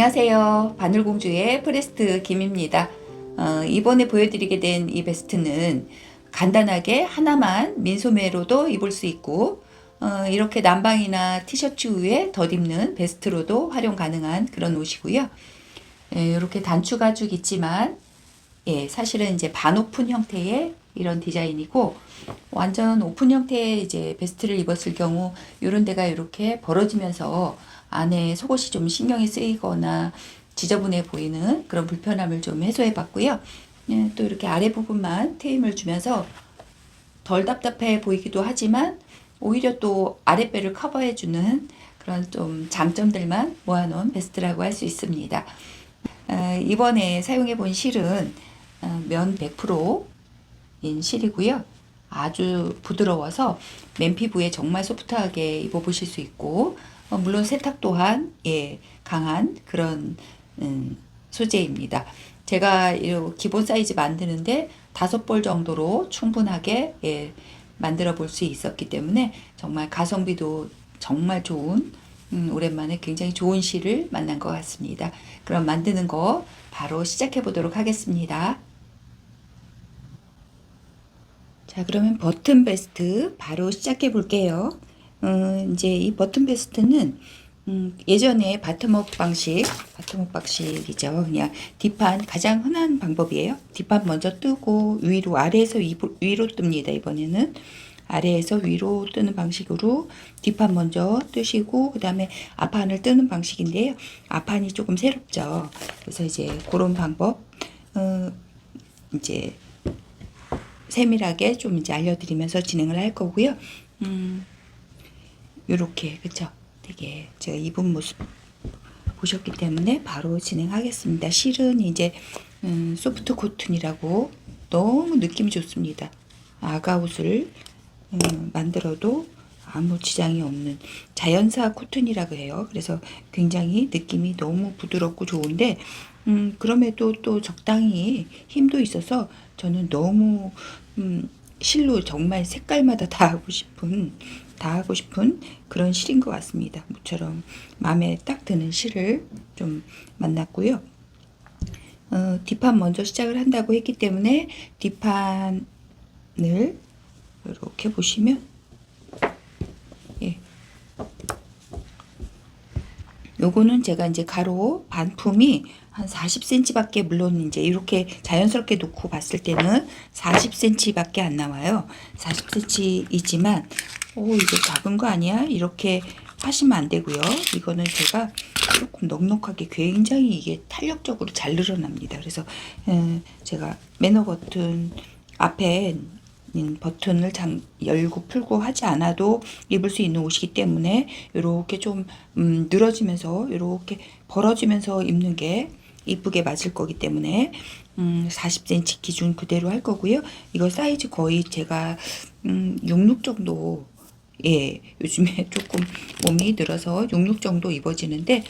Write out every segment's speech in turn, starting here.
안녕하세요. 바늘공주의 프레스트 김입니다. 이번에 보여드리게 된 이 베스트는 간단하게 하나만 민소매로도 입을 수 있고 이렇게 남방이나 티셔츠 위에 덧입는 베스트로도 활용 가능한 그런 옷이고요. 이렇게 단추 가죽 있지만 사실은 이제 반오픈 형태의 이런 디자인이고, 완전 오픈 형태의 이제 베스트를 입었을 경우 이런 데가 이렇게 벌어지면서 안에 속옷이 좀 신경이 쓰이거나 지저분해 보이는 그런 불편함을 좀 해소해 봤고요. 또 이렇게 아래 부분만 트임을 주면서 덜 답답해 보이기도 하지만 오히려 또 아랫배를 커버해 주는 그런 좀 장점들만 모아놓은 베스트라고 할 수 있습니다. 이번에 사용해 본 실은 면 100%인 실이고요. 아주 부드러워서 맨피부에 정말 소프트하게 입어보실 수 있고, 물론 세탁 또한 강한 그런 소재입니다. 제가 이 기본 사이즈 만드는데 5벌 정도로 충분하게 만들어 볼 수 있었기 때문에 정말 가성비도 정말 좋은, 오랜만에 굉장히 좋은 실을 만난 것 같습니다. 그럼 만드는 거 바로 시작해 보도록 하겠습니다. 자, 그러면 버튼 베스트 바로 시작해 볼게요. 이제 이 버튼 베스트는 예전에 바텀업 방식이죠. 그냥 뒷판 가장 흔한 방법이에요. 뒷판 먼저 뜨고 위로, 아래에서 위로 뜹니다. 이번에는 아래에서 위로 뜨는 방식으로 뒷판 먼저 뜨시고, 그 다음에 앞판을 뜨는 방식인데요. 앞판이 조금 새롭죠. 그래서 이제 그런 방법, 이제 세밀하게 좀 이제 알려드리면서 진행을 할 거고요. 요렇게, 그쵸? 되게 제가 입은 모습 보셨기 때문에 바로 진행하겠습니다. 실은 이제 소프트 코튼이라고 너무 느낌이 좋습니다. 아가 옷을 만들어도 아무 지장이 없는 자연사 코튼이라고 해요. 그래서 굉장히 느낌이 너무 부드럽고 좋은데, 그럼에도 또 적당히 힘도 있어서 저는 너무 실로 정말 색깔마다 다 하고 싶은 그런 실인 것 같습니다. 모처럼 마음에 딱 드는 실을 좀 만났고요. 뒷판 먼저 시작을 한다고 했기 때문에 뒷판을 이렇게 보시면, 요거는 제가 이제 가로 반품이 한 40cm 밖에, 물론 이제 이렇게 자연스럽게 놓고 봤을 때는 40cm 밖에 안 나와요. 40cm이지만 이거 작은 거 아니야? 이렇게 하시면 안 되고요. 이거는 제가 조금 넉넉하게 굉장히 이게 탄력적으로 잘 늘어납니다. 그래서 제가 매너 버튼 앞에 버튼을 열고 풀고 하지 않아도 입을 수 있는 옷이기 때문에 이렇게 좀 늘어지면서 이렇게 벌어지면서 입는 게 이쁘게 맞을 거기 때문에 40cm 기준 그대로 할 거고요. 이거 사이즈 거의 제가 66 정도, 요즘에 조금 몸이 늘어서 66 정도 입어지는데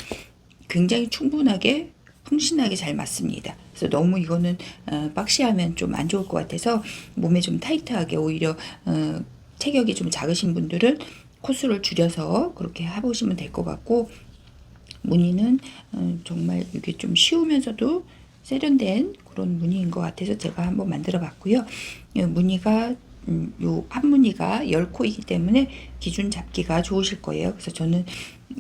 굉장히 충분하게 풍신하게 잘 맞습니다. 그래서 너무 이거는 박시하면 좀 안 좋을 것 같아서 몸에 좀 타이트하게, 오히려 체격이 좀 작으신 분들은 코수를 줄여서 그렇게 해보시면 될 것 같고, 무늬는 정말 이게 좀 쉬우면서도 세련된 그런 무늬인 것 같아서 제가 한번 만들어 봤고요. 무늬가 요 앞무늬가 10코이기 때문에 기준 잡기가 좋으실 거예요. 그래서 저는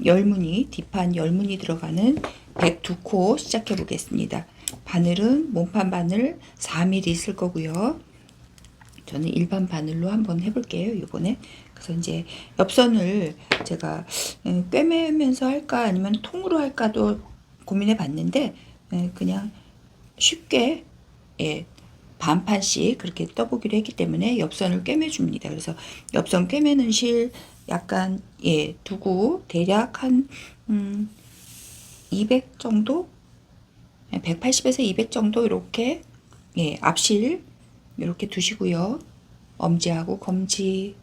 열무늬, 뒷판 열무늬 들어가는 102코 시작해 보겠습니다. 바늘은 몸판 바늘 4mm 쓸 거고요. 저는 일반 바늘로 한번 해볼게요, 이번에. 그래서 이제 옆선을 제가 꿰매면서 할까 아니면 통으로 할까도 고민해 봤는데, 그냥 쉽게 반판씩 그렇게 떠보기로 했기 때문에 옆선을 꿰매줍니다. 그래서 옆선 꿰매는 실 약간 두고 대략 한 200 정도, 180에서 200 정도 이렇게 앞실 이렇게 두시고요. 엄지하고 검지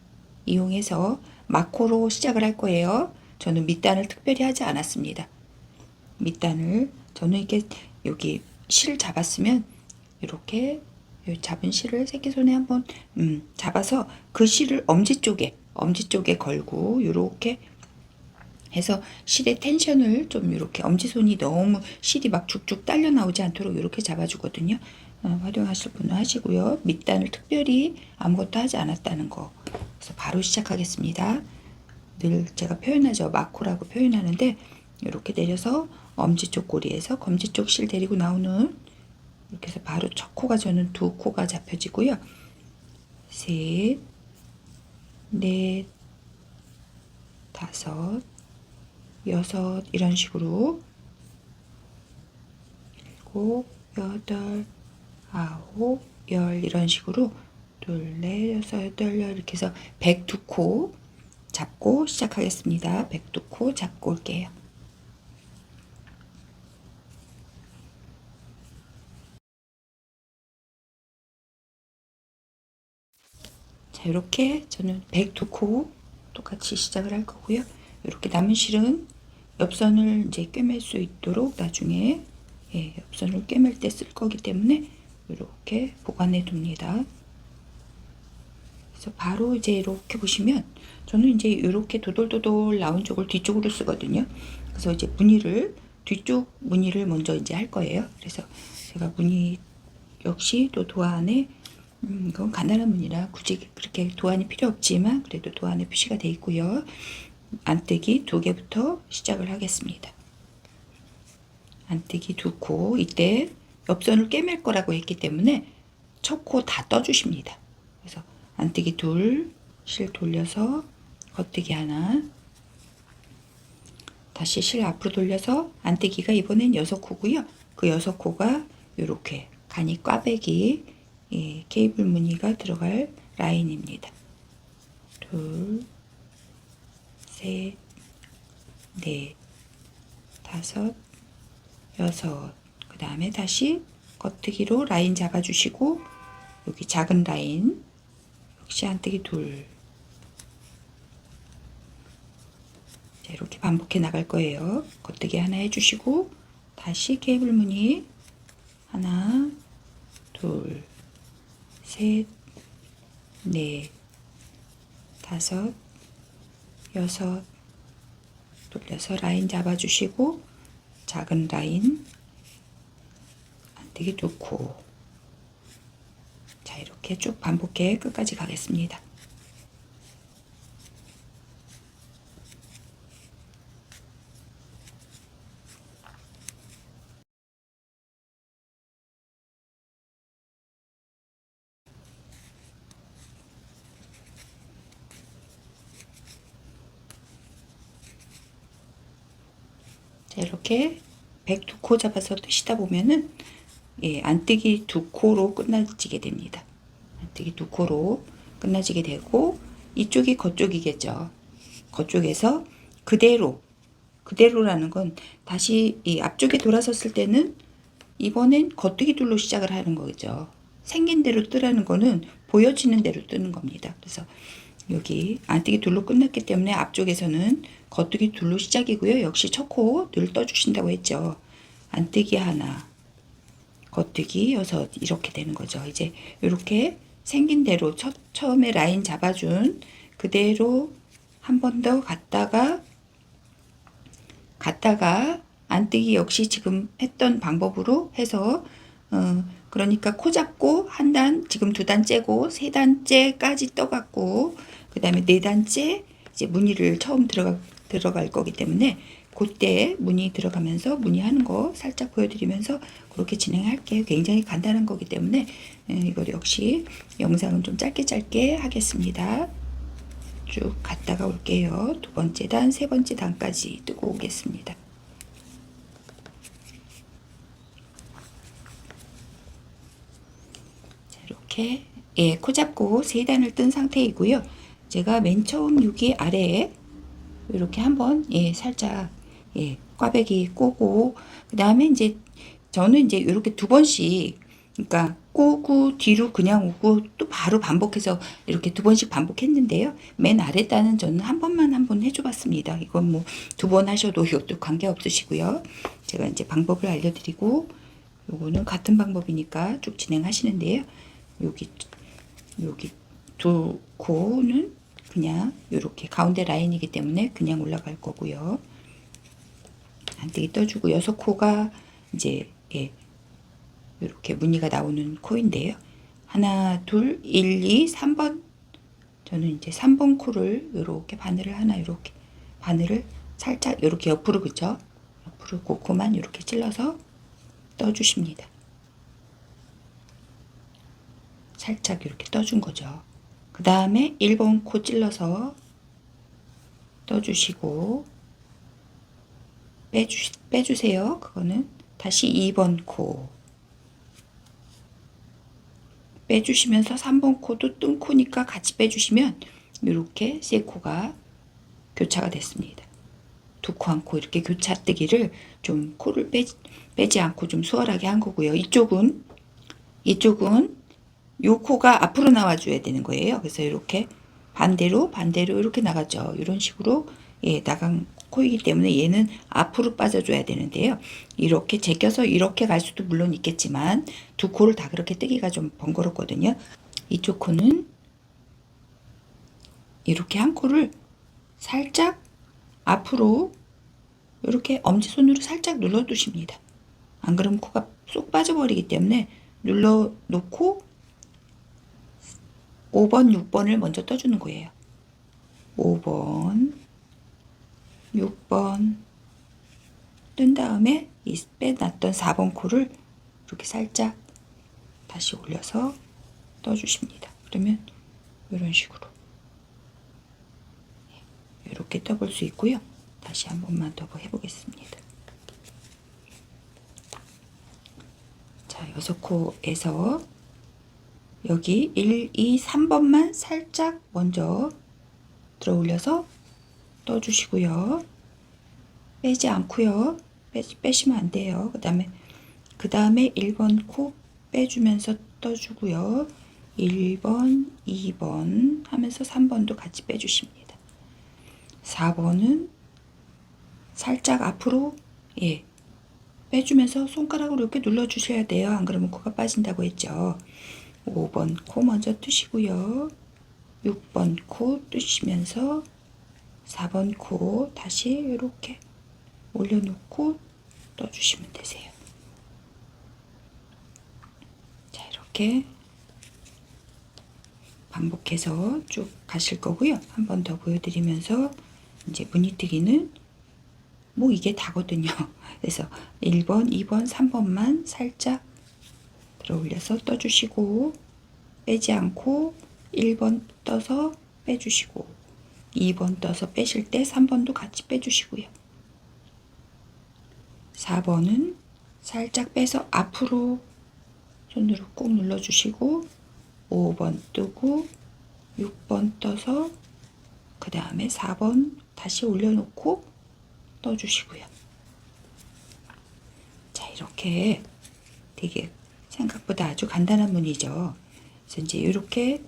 이용해서 마코로 시작을 할 거예요. 저는 밑단을 특별히 하지 않았습니다. 밑단을 저는 이렇게 여기 실 잡았으면 이렇게 잡은 실을 새끼손에 한번 잡아서 그 실을 엄지 쪽에 걸고 이렇게 해서 실의 텐션을 좀 이렇게 엄지손이 너무 실이 막 쭉쭉 딸려 나오지 않도록 이렇게 잡아주거든요. 활용하실 분은 하시고요. 밑단을 특별히 아무것도 하지 않았다는 거. 그래서 바로 시작하겠습니다. 늘 제가 표현하죠. 마코라고 표현하는데 이렇게 내려서 엄지 쪽 꼬리에서 검지 쪽 실 데리고 나오는 이렇게 해서 바로 첫 코가 저는 두 코가 잡혀지고요. 셋, 넷, 다섯, 여섯 이런 식으로 일곱, 여덟, 아홉, 열 이런 식으로 둘, 넷, 여섯, 여덟, 열 이렇게 해서 102코 잡고 시작하겠습니다. 102코 잡고 올게요. 자, 이렇게 저는 102코 똑같이 시작을 할 거고요. 이렇게 남은 실은 옆선을 이제 꿰맬 수 있도록 나중에 옆선을 꿰맬 때 쓸 거기 때문에 이렇게 보관해 둡니다. 그래서 바로 이제 이렇게 보시면 저는 이제 이렇게 도돌도돌 나온 쪽을 뒤쪽으로 쓰거든요. 그래서 이제 무늬를 뒤쪽 무늬를 먼저 이제 할 거예요. 그래서 제가 무늬 역시 또 도안에 이건 간단한 무늬라 굳이 그렇게 도안이 필요 없지만 그래도 도안에 표시가 되어 있고요. 안뜨기 2개부터 시작을 하겠습니다. 안뜨기 2코 이때 옆선을 꿰맬 거라고 했기 때문에 첫 코 다 떠주십니다. 그래서 안뜨기 2, 실 돌려서 겉뜨기 하나, 다시 실 앞으로 돌려서 안뜨기가 이번엔 6코고요. 그 6코가 이렇게 간이 꽈배기 케이블 무늬가 들어갈 라인입니다. 둘, 셋, 넷, 다섯, 여섯. 그 다음에 다시 겉뜨기로 라인 잡아주시고 여기 작은 라인 역시 안뜨기 둘. 자, 이렇게 반복해 나갈 거예요. 겉뜨기 하나 해주시고 다시 케이블 무늬 하나, 둘, 셋, 넷, 다섯, 여섯. 돌려서 라인 잡아주시고 작은 라인 안뜨기 2코. 자, 이렇게 쭉 반복해 끝까지 가겠습니다. 자, 이렇게 102코 잡아서 뜨시다 보면은 안뜨기 2코로 끝나지게 됩니다. 안뜨기 2코로 끝나지게 되고 이쪽이 겉쪽이겠죠. 겉쪽에서 그대로라는 건 다시 이 앞쪽에 돌아섰을 때는 이번엔 겉뜨기 둘로 시작을 하는 거죠. 생긴 대로 뜨라는 거는 보여지는 대로 뜨는 겁니다. 그래서 여기 안뜨기 둘로 끝났기 때문에 앞쪽에서는 겉뜨기 둘로 시작이고요. 역시 첫 코 늘 떠주신다고 했죠. 안뜨기 하나, 겉뜨기 6 이렇게 되는 거죠. 이제 이렇게 생긴 대로 처음에 라인 잡아준 그대로 한 번 더 갔다가 안뜨기 역시 지금 했던 방법으로 해서 그러니까 코 잡고 한 단, 지금 2단 째고 3단째까지 떠갖고 그 다음에 4단째 이제 무늬를 처음 들어갈 거기 때문에 그때 무늬 들어가면서 무늬하는 거 살짝 보여드리면서 그렇게 진행할게요. 굉장히 간단한 거기 때문에 이거 역시 영상은 좀 짧게 하겠습니다. 쭉 갔다가 올게요. 2번째 단, 3번째 단까지 뜨고 오겠습니다. 자, 이렇게 코 잡고 3단을 뜬 상태이고요. 제가 맨 처음 여기 아래에 이렇게 한번 살짝 꽈배기 꼬고 그 다음에 이제 저는 이제 이렇게 2번씩 그러니까 꼬고 뒤로 그냥 오고 또 바로 반복해서 이렇게 2번씩 반복했는데요. 맨 아래 단은 저는 한 번만 해줘봤습니다. 이건 뭐 2번 하셔도 이것도 관계 없으시고요. 제가 이제 방법을 알려드리고 요거는 같은 방법이니까 쭉 진행하시는데요. 여기 2코는 그냥 이렇게 가운데 라인이기 때문에 그냥 올라갈 거고요. 안뜨기 떠주고 6코가 이제 이렇게 무늬가 나오는 코인데요. 하나, 둘, 1, 2, 3번. 저는 이제 3번 코를 이렇게 바늘을 하나 이렇게 바늘을 살짝 이렇게 옆으로 그죠? 옆으로 그 코만 이렇게 찔러서 떠주십니다. 살짝 이렇게 떠준 거죠. 그 다음에 1번 코 찔러서 떠주시고 빼주세요. 그거는 다시 2번 코 빼주시면서 3번 코도 뜬 코니까 같이 빼주시면 이렇게 세 코가 교차가 됐습니다. 두 코 한 코 이렇게 교차뜨기를 좀 코를 빼지 않고 좀 수월하게 한 거고요. 이쪽은 요 코가 앞으로 나와줘야 되는 거예요. 그래서 이렇게 반대로 이렇게 나가죠. 이런 식으로 나간 코이기 때문에 얘는 앞으로 빠져줘야 되는데요. 이렇게 제껴서 이렇게 갈 수도 물론 있겠지만 두 코를 다 그렇게 뜨기가 좀 번거롭거든요. 이쪽 코는 이렇게 한 코를 살짝 앞으로 이렇게 엄지손으로 살짝 눌러 두십니다. 안 그러면 코가 쏙 빠져버리기 때문에 눌러 놓고 5번, 6번을 먼저 떠주는 거예요. 5번, 6번 뜬 다음에 이 빼놨던 4번 코를 이렇게 살짝 다시 올려서 떠주십니다. 그러면 이런 식으로 이렇게 떠볼 수 있고요. 다시 한 번만 더 해보겠습니다. 자, 6코에서 여기 1, 2, 3번만 살짝 먼저 들어 올려서 떠주시고요. 빼지 않고요. 빼시면 안 돼요. 그 다음에 1번 코 빼주면서 떠주고요. 1번, 2번 하면서 3번도 같이 빼주십니다. 4번은 살짝 앞으로 빼주면서 손가락으로 이렇게 눌러주셔야 돼요. 안 그러면 코가 빠진다고 했죠. 5번 코 먼저 뜨시고요. 6번 코 뜨시면서 4번 코 다시 이렇게 올려놓고 떠주시면 되세요. 자, 이렇게 반복해서 쭉 가실 거고요. 한 번 더 보여드리면서 이제 무늬뜨기는 뭐 이게 다거든요. 그래서 1번, 2번, 3번만 살짝 들어 올려서 떠주시고 빼지 않고 1번 떠서 빼주시고 2번 떠서 빼실 때 3번도 같이 빼주시고요. 4번은 살짝 빼서 앞으로 손으로 꾹 눌러주시고 5번 뜨고 6번 떠서 그 다음에 4번 다시 올려놓고 떠주시고요. 자, 이렇게 되게 생각보다 아주 간단한 무늬죠. 그래서 이제 이렇게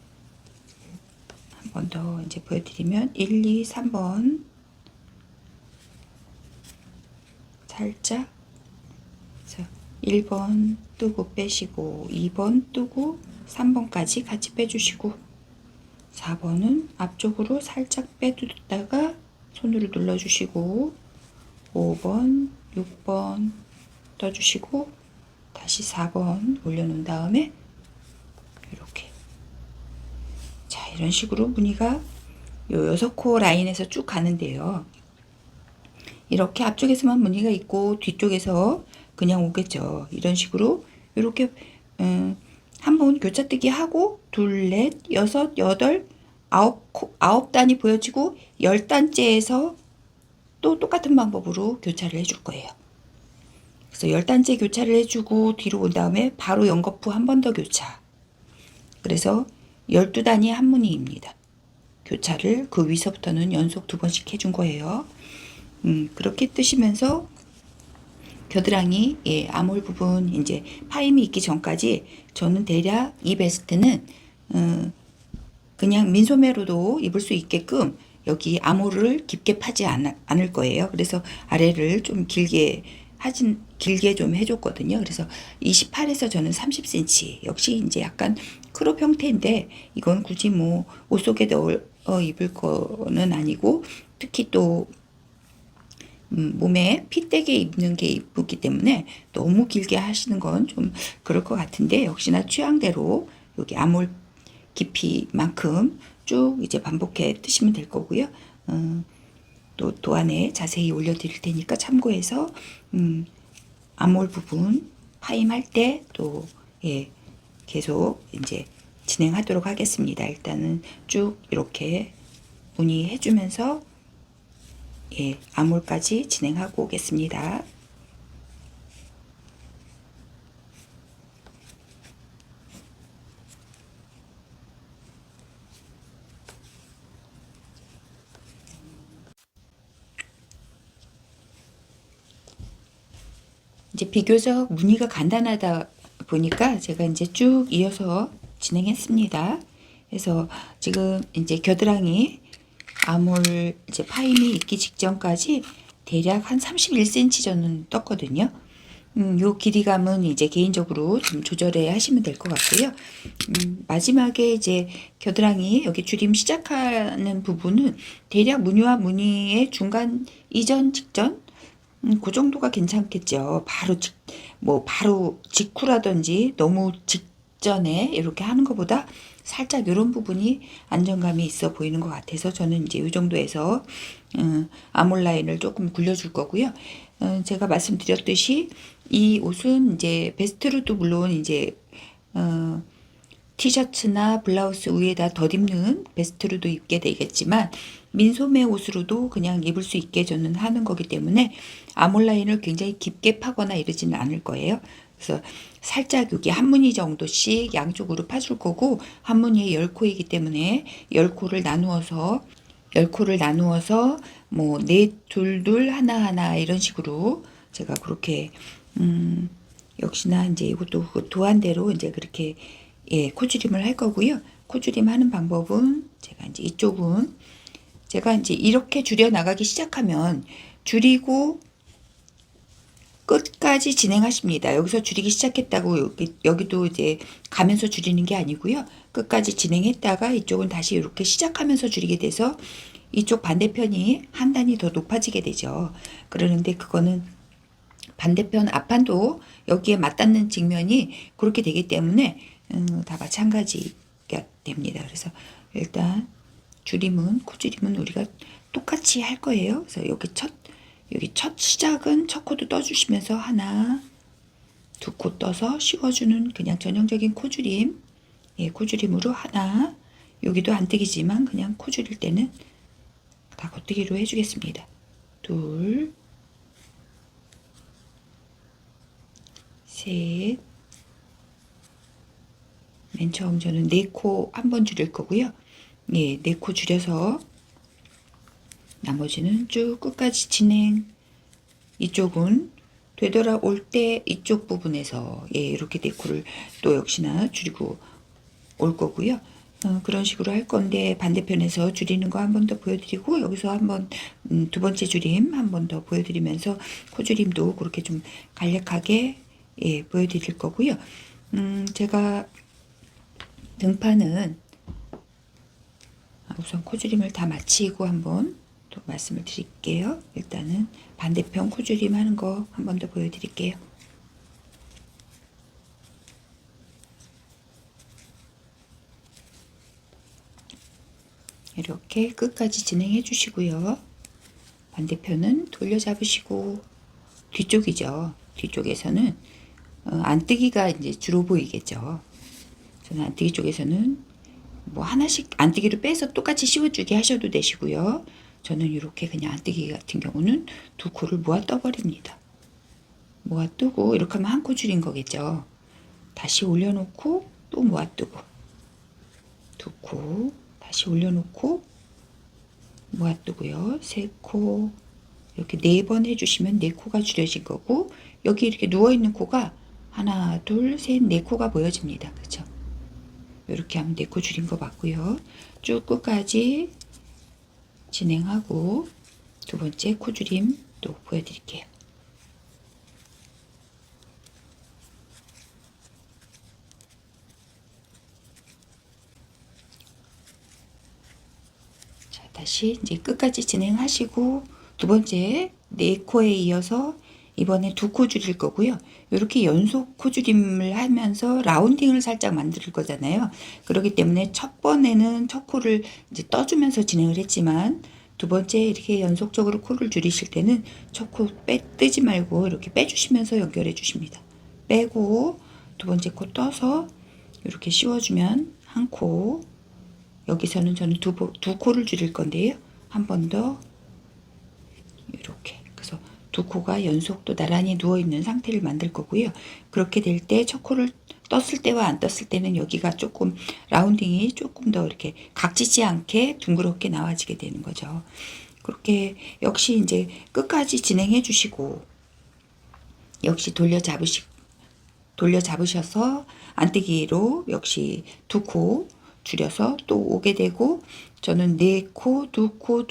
한 번 더 이제 보여드리면 1, 2, 3번 살짝 1번 뜨고 빼시고 2번 뜨고 3번까지 같이 빼주시고 4번은 앞쪽으로 살짝 빼두다가 손으로 눌러주시고 5번, 6번 떠주시고 다시 4번 올려놓은 다음에 이렇게 자, 이런 식으로 무늬가 요 6코 라인에서 쭉 가는데요. 이렇게 앞쪽에서만 무늬가 있고 뒤쪽에서 그냥 오겠죠. 이런 식으로 이렇게 한번 교차뜨기 하고 둘, 넷, 여섯, 여덟, 아홉 단이 보여지고 10단째에서 또 똑같은 방법으로 교차를 해줄 거예요. 그래서 10단째 교차를 해주고 뒤로 온 다음에 바로 연거푸 한 번 더 교차. 그래서 12단이 한 무늬입니다. 교차를 그 위서부터는 연속 2번씩 해준 거예요. 그렇게 뜨시면서 겨드랑이 아몰 부분 이제 파임이 있기 전까지 저는 대략 이 베스트는 그냥 민소매로도 입을 수 있게끔 여기 아몰을 깊게 파지 않을 거예요. 그래서 아래를 좀 길게 좀 해줬거든요. 그래서 28에서 저는 30cm 역시 이제 약간 크롭 형태인데 이건 굳이 뭐 옷 속에 입을 거는 아니고, 특히 또 몸에 핏되게 입는 게 이쁘기 때문에 너무 길게 하시는 건 좀 그럴 것 같은데, 역시나 취향대로 여기 아몰 깊이만큼 쭉 이제 반복해 뜨시면 될 거고요. 또 도안에 자세히 올려드릴 테니까 참고해서 아몰 부분 파임할 때 또 계속 이제 진행하도록 하겠습니다. 일단은 쭉 이렇게 문의해 주면서 아몰까지 진행하고 오겠습니다. 이제 비교적 무늬가 간단하다 보니까 제가 이제 쭉 이어서 진행했습니다. 그래서 지금 이제 겨드랑이 아몰 이제 파임이 있기 직전까지 대략 한 31cm 저는 떴거든요. 요 길이감은 이제 개인적으로 좀 조절해 하시면 될 것 같고요. 마지막에 이제 겨드랑이 여기 줄임 시작하는 부분은 대략 무늬와 무늬의 중간 이전 직전 그 정도가 괜찮겠죠. 바로 직후라든지 너무 직전에 이렇게 하는 것보다 살짝 이런 부분이 안정감이 있어 보이는 것 같아서 저는 이제 이 정도에서 아몰 라인을 조금 굴려줄 거고요. 제가 말씀드렸듯이 이 옷은 이제 베스트로도 물론 이제 티셔츠나 블라우스 위에다 덧입는 베스트로도 입게 되겠지만 민소매 옷으로도 그냥 입을 수 있게 저는 하는 거기 때문에 아몰 라인을 굉장히 깊게 파거나 이러지는 않을 거예요. 그래서 살짝 여기 한 무늬 정도씩 양쪽으로 파줄 거고, 한 무늬에 10코이기 때문에 10코를 나누어서 뭐 넷, 둘, 둘, 하나, 하나 이런 식으로 제가 그렇게 역시나 이제 이것도 그 도안대로 이제 그렇게 코줄임을 할 거고요. 코줄임 하는 방법은 제가 이제 이쪽은 제가 이제 이렇게 줄여 나가기 시작하면 줄이고 끝까지 진행하십니다. 여기서 줄이기 시작했다고 여기도 이제 가면서 줄이는 게 아니고요. 끝까지 진행했다가 이쪽은 다시 이렇게 시작하면서 줄이게 돼서 이쪽 반대편이 한 단위 더 높아지게 되죠. 그러는데 그거는 반대편 앞판도 여기에 맞닿는 직면이 그렇게 되기 때문에 다 마찬가지가 됩니다. 그래서 일단 코줄임은 우리가 똑같이 할 거예요. 그래서 여기 첫 시작은 첫 코도 떠주시면서 하나, 두 코 떠서 씌워주는 그냥 전형적인 코줄임, 코줄임으로 하나, 여기도 안뜨기지만 그냥 코줄일 때는 다 겉뜨기로 해주겠습니다. 둘, 셋, 맨 처음 저는 4코 한 번 줄일 거고요. 4코 줄여서 나머지는 쭉 끝까지 진행. 이쪽은 되돌아올 때 이쪽 부분에서 이렇게 4코를 또 역시나 줄이고 올 거고요. 그런 식으로 할 건데 반대편에서 줄이는 거 한 번 더 보여드리고 여기서 한번 두 번째 줄임 한 번 더 보여드리면서 코줄임도 그렇게 좀 간략하게 보여드릴 거고요. 제가 등판은 우선 코줄임을 다 마치고 한번 또 말씀을 드릴게요. 일단은 반대편 코줄임 하는 거 한 번 더 보여드릴게요. 이렇게 끝까지 진행해 주시고요. 반대편은 돌려 잡으시고 뒤쪽이죠. 뒤쪽에서는 안뜨기가 이제 주로 보이겠죠. 저는 안뜨기 쪽에서는 뭐 하나씩 안뜨기로 빼서 똑같이 씌워주게 하셔도 되시고요. 저는 이렇게 그냥 안뜨기 같은 경우는 두 코를 모아 떠버립니다. 모아 뜨고 이렇게 하면 한 코 줄인 거겠죠. 다시 올려놓고 또 모아 뜨고 두 코 다시 올려놓고 모아 뜨고요. 세 코 이렇게 4번 해주시면 4코가 줄여진 거고 여기 이렇게 누워있는 코가 하나 둘 셋 4코가 보여집니다. 그렇죠? 이렇게 하면 4코 줄인 거 맞고요. 쭉 끝까지 진행하고 두 번째 코 줄임 또 보여드릴게요. 다시 이제 끝까지 진행하시고 두 번째 네 코에 이어서 이번에 두 코 줄일 거고요. 이렇게 연속 코 줄임을 하면서 라운딩을 살짝 만들 거잖아요. 그렇기 때문에 첫 번에는 첫 코를 이제 떠주면서 진행을 했지만 두 번째 이렇게 연속적으로 코를 줄이실 때는 첫 코 뜨지 말고 이렇게 빼주시면서 연결해 주십니다. 빼고 두 번째 코 떠서 이렇게 씌워주면 한 코, 여기서는 저는 두 코를 줄일 건데요. 한 번 더 이렇게, 그래서 두 코가 연속 또 나란히 누워있는 상태를 만들 거고요. 그렇게 될 때 첫 코를 떴을 때와 안 떴을 때는 여기가 조금 라운딩이 조금 더 이렇게 각지지 않게 둥그렇게 나와지게 되는 거죠. 그렇게 역시 이제 끝까지 진행해 주시고 역시 돌려 잡으셔서 안뜨기로 역시 두 코 줄여서 또 오게 되고, 저는 네 코, 두 코,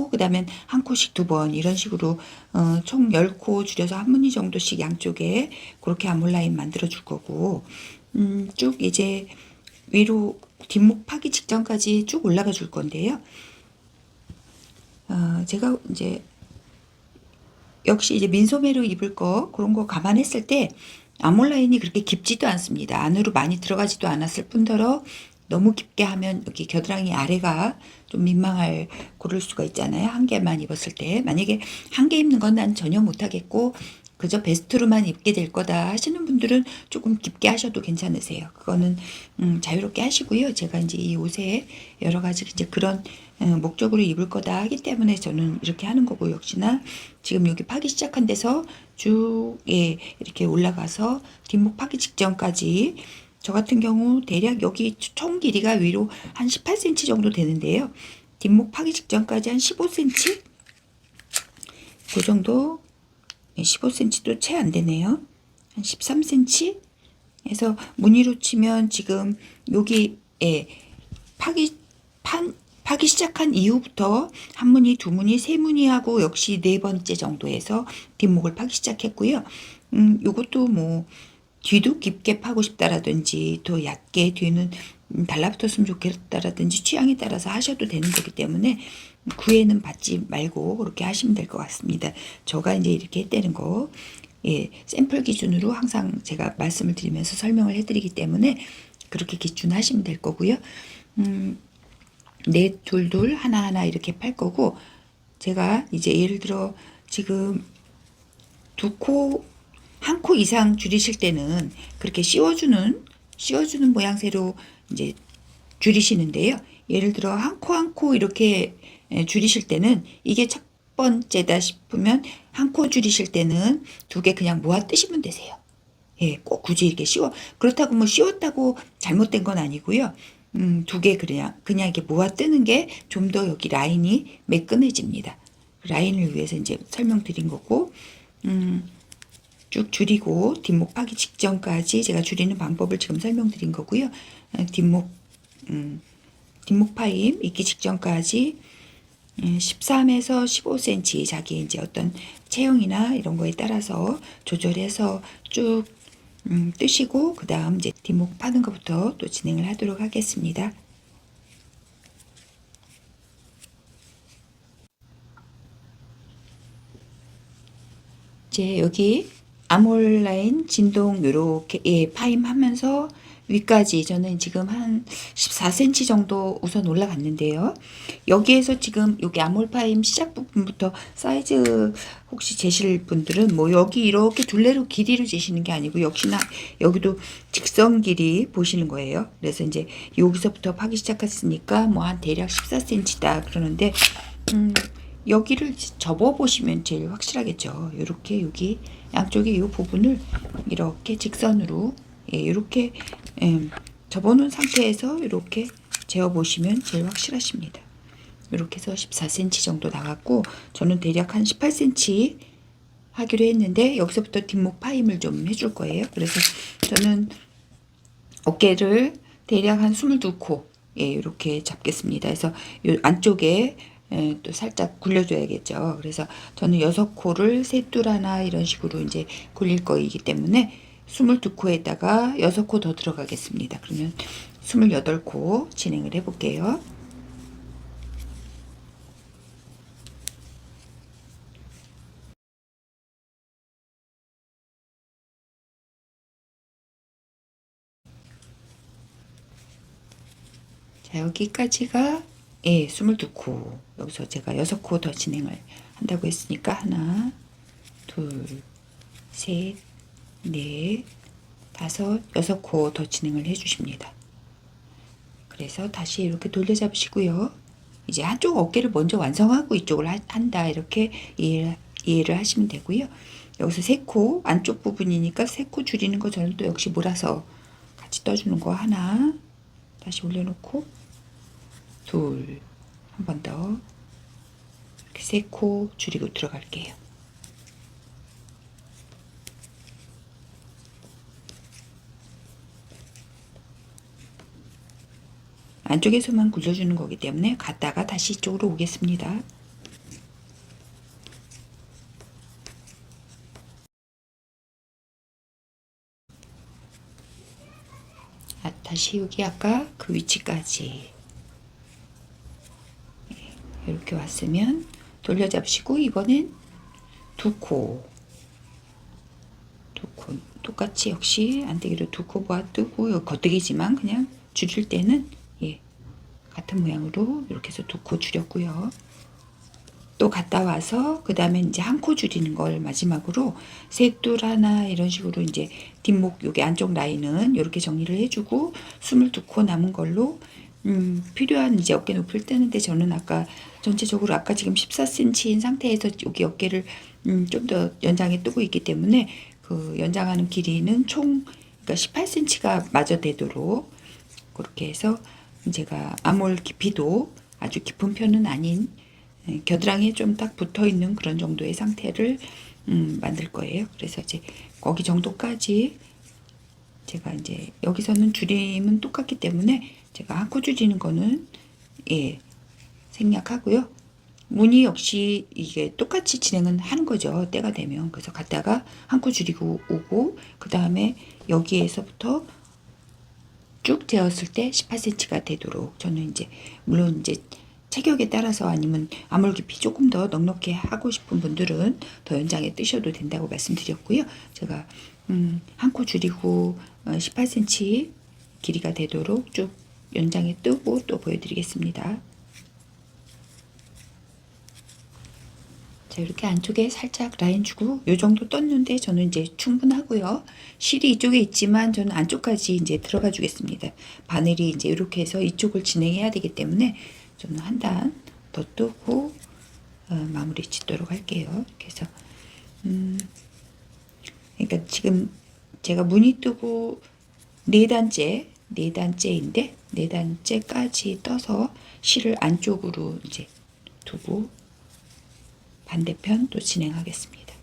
그 다음에 한 코씩 두 번 이런 식으로 총 10코 줄여서 한 무늬 정도씩 양쪽에 그렇게 아몰 라인 만들어 줄 거고, 쭉 이제 위로 뒷목 파기 직전까지 쭉 올라가 줄 건데요. 제가 이제 역시 이제 민소매로 입을 거 그런 거 감안했을 때 아몰 라인이 그렇게 깊지도 않습니다. 안으로 많이 들어가지도 않았을 뿐더러 너무 깊게 하면 여기 겨드랑이 아래가 좀 민망할 고를 수가 있잖아요. 한 개만 입었을 때. 만약에 한 개 입는 건 난 전혀 못하겠고 그저 베스트로만 입게 될 거다 하시는 분들은 조금 깊게 하셔도 괜찮으세요. 그거는 자유롭게 하시고요. 제가 이제 이 옷에 여러 가지 이제 그런 목적으로 입을 거다 하기 때문에 저는 이렇게 하는 거고, 역시나 지금 여기 파기 시작한 데서 쭉 이렇게 올라가서 뒷목 파기 직전까지, 저 같은 경우 대략 여기 총 길이가 위로 한 18cm 정도 되는데요. 뒷목 파기 직전까지 한 15cm? 그 정도, 15cm도 채 안 되네요. 한 13cm? 해서 무늬로 치면 지금 여기 파기 시작한 이후부터 한 무늬, 두 무늬, 세 무늬하고 역시 네 번째 정도에서 뒷목을 파기 시작했고요. 요것도 뭐 뒤도 깊게 파고 싶다라든지 더 얕게 뒤는 달라붙었으면 좋겠다라든지 취향에 따라서 하셔도 되는 거기 때문에 구애는 받지 말고 그렇게 하시면 될 것 같습니다. 제가 이제 이렇게 했다는 거 샘플 기준으로 항상 제가 말씀을 드리면서 설명을 해드리기 때문에 그렇게 기준하시면 될 거고요. 넷, 둘, 하나 이렇게 팔 거고, 제가 이제 예를 들어 지금 한 코 이상 줄이실 때는 그렇게 씌워주는 모양새로 이제 줄이시는데요. 예를 들어 한 코 이렇게 줄이실 때는 이게 첫 번째다 싶으면 한 코 줄이실 때는 두 개 그냥 모아 뜨시면 되세요. 꼭 굳이 이렇게 그렇다고 뭐 씌웠다고 잘못된 건 아니고요. 두 개 그냥 이렇게 모아 뜨는 게 좀 더 여기 라인이 매끈해집니다. 라인을 위해서 이제 설명드린 거고, 쭉 줄이고 뒷목 파기 직전까지 제가 줄이는 방법을 지금 설명드린 거고요. 뒷목 파임 있기 직전까지 13에서 15cm 자기 이제 어떤 체형이나 이런 거에 따라서 조절해서 쭉 뜨시고, 그 다음 이제 뒷목 파는 것부터 또 진행을 하도록 하겠습니다. 이제 여기 아몰 라인 진동 요렇게 파임하면서 위까지 저는 지금 한 14cm 정도 우선 올라갔는데요. 여기에서 지금 여기 아몰 파임 시작 부분부터 사이즈 혹시 재실 분들은 뭐 여기 이렇게 둘레로 길이로 재시는 게 아니고 역시나 여기도 직선 길이 보시는 거예요. 그래서 이제 여기서부터 파기 시작했으니까 뭐 한 대략 14cm다 그러는데 여기를 접어 보시면 제일 확실하겠죠. 이렇게 여기 양쪽에 이 부분을 이렇게 직선으로 이렇게 접어 놓은 상태에서 이렇게 재어 보시면 제일 확실하십니다. 이렇게 해서 14cm 정도 나갔고, 저는 대략 한 18cm 하기로 했는데 여기서부터 뒷목 파임을 좀 해줄 거예요. 그래서 저는 어깨를 대략 한 22코 이렇게 잡겠습니다. 그래서 이 안쪽에 또 살짝 굴려줘야겠죠. 그래서 저는 6코를 셋둘 하나 이런 식으로 이제 굴릴 거이기 때문에 22코에다가 6코 더 들어가겠습니다. 그러면 28코 진행을 해볼게요. 자, 여기까지가 22코. 여기서 제가 6코 더 진행을 한다고 했으니까 하나, 둘, 셋, 넷, 다섯, 6코 더 진행을 해주십니다. 그래서 다시 이렇게 돌려잡으시고요. 이제 한쪽 어깨를 먼저 완성하고 이쪽을 한다 이렇게 이해를 하시면 되고요. 여기서 3코 안쪽 부분이니까 3코 줄이는 거 저는 또 역시 몰아서 같이 떠주는 거 하나, 다시 올려놓고 둘, 한 번 더 이렇게 3코 줄이고 들어갈게요. 안쪽에서만 굴려주는 거기 때문에 갔다가 다시 이쪽으로 오겠습니다. 다시 여기 아까 그 위치까지 이렇게 왔으면 돌려잡으시고 이번엔 2코 똑같이 역시 안되기로 2코 모아두고 겉뜨기지만 그냥 줄일 때는 같은 모양으로 이렇게 해서 2코 줄였고요. 또 갔다 와서 그 다음에 이제 1코 줄이는 걸 마지막으로 셋둘 하나 이런 식으로 이제 뒷목 여기 안쪽 라인은 이렇게 정리를 해주고 22코 남은 걸로 필요한 이제 어깨 높이를 뜨는데 저는 아까 전체적으로 아까 지금 14cm인 상태에서 여기 어깨를 좀 더 연장해 뜨고 있기 때문에 그 연장하는 길이는 총 그러니까 18cm가 마저 되도록 그렇게 해서 제가 암홀 깊이도 아주 깊은 편은 아닌 겨드랑이에 좀 딱 붙어 있는 그런 정도의 상태를 만들 거예요. 그래서 이제 거기 정도까지 제가 이제 여기서는 줄임은 똑같기 때문에 제가 1코 줄이는 거는 생략하고요. 무늬 역시 이게 똑같이 진행은 하는 거죠. 때가 되면. 그래서 갔다가 1코 줄이고 오고 그 다음에 여기에서부터 쭉 재었을 때 18cm가 되도록 저는 이제 물론 이제 체격에 따라서 아니면 암홀 깊이 조금 더 넉넉히 하고 싶은 분들은 더 연장해 뜨셔도 된다고 말씀드렸고요. 제가 1코 줄이고 18cm 길이가 되도록 쭉 연장해 뜨고 또 보여드리겠습니다. 자, 이렇게 안쪽에 살짝 라인 주고 요 정도 떴는데 저는 이제 충분하고요. 실이 이쪽에 있지만 저는 안쪽까지 이제 들어가 주겠습니다. 바늘이 이제 이렇게 해서 이쪽을 진행해야 되기 때문에 저는 한 단 더 뜨고 마무리 짓도록 할게요. 이렇게 해서 그러니까 지금 제가 무늬 뜨고 4단째인데 4단째까지 떠서 실을 안쪽으로 이제 두고 반대편 또 진행하겠습니다.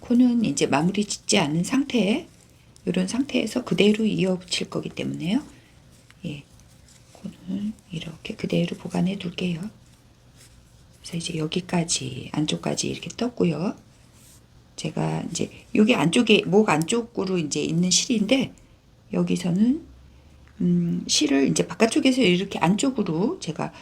코는 이제 마무리 짓지 않은 상태에 이런 상태에서 그대로 이어 붙일 거기 때문에요. 코는 이렇게 그대로 보관해 둘게요. 그래서 이제 여기까지 안쪽까지 이렇게 떴고요. 제가 이제 여기 안쪽에 목 안쪽으로 이제 있는 실인데 여기서는 실을 이제 바깥쪽에서 이렇게 안쪽으로 제가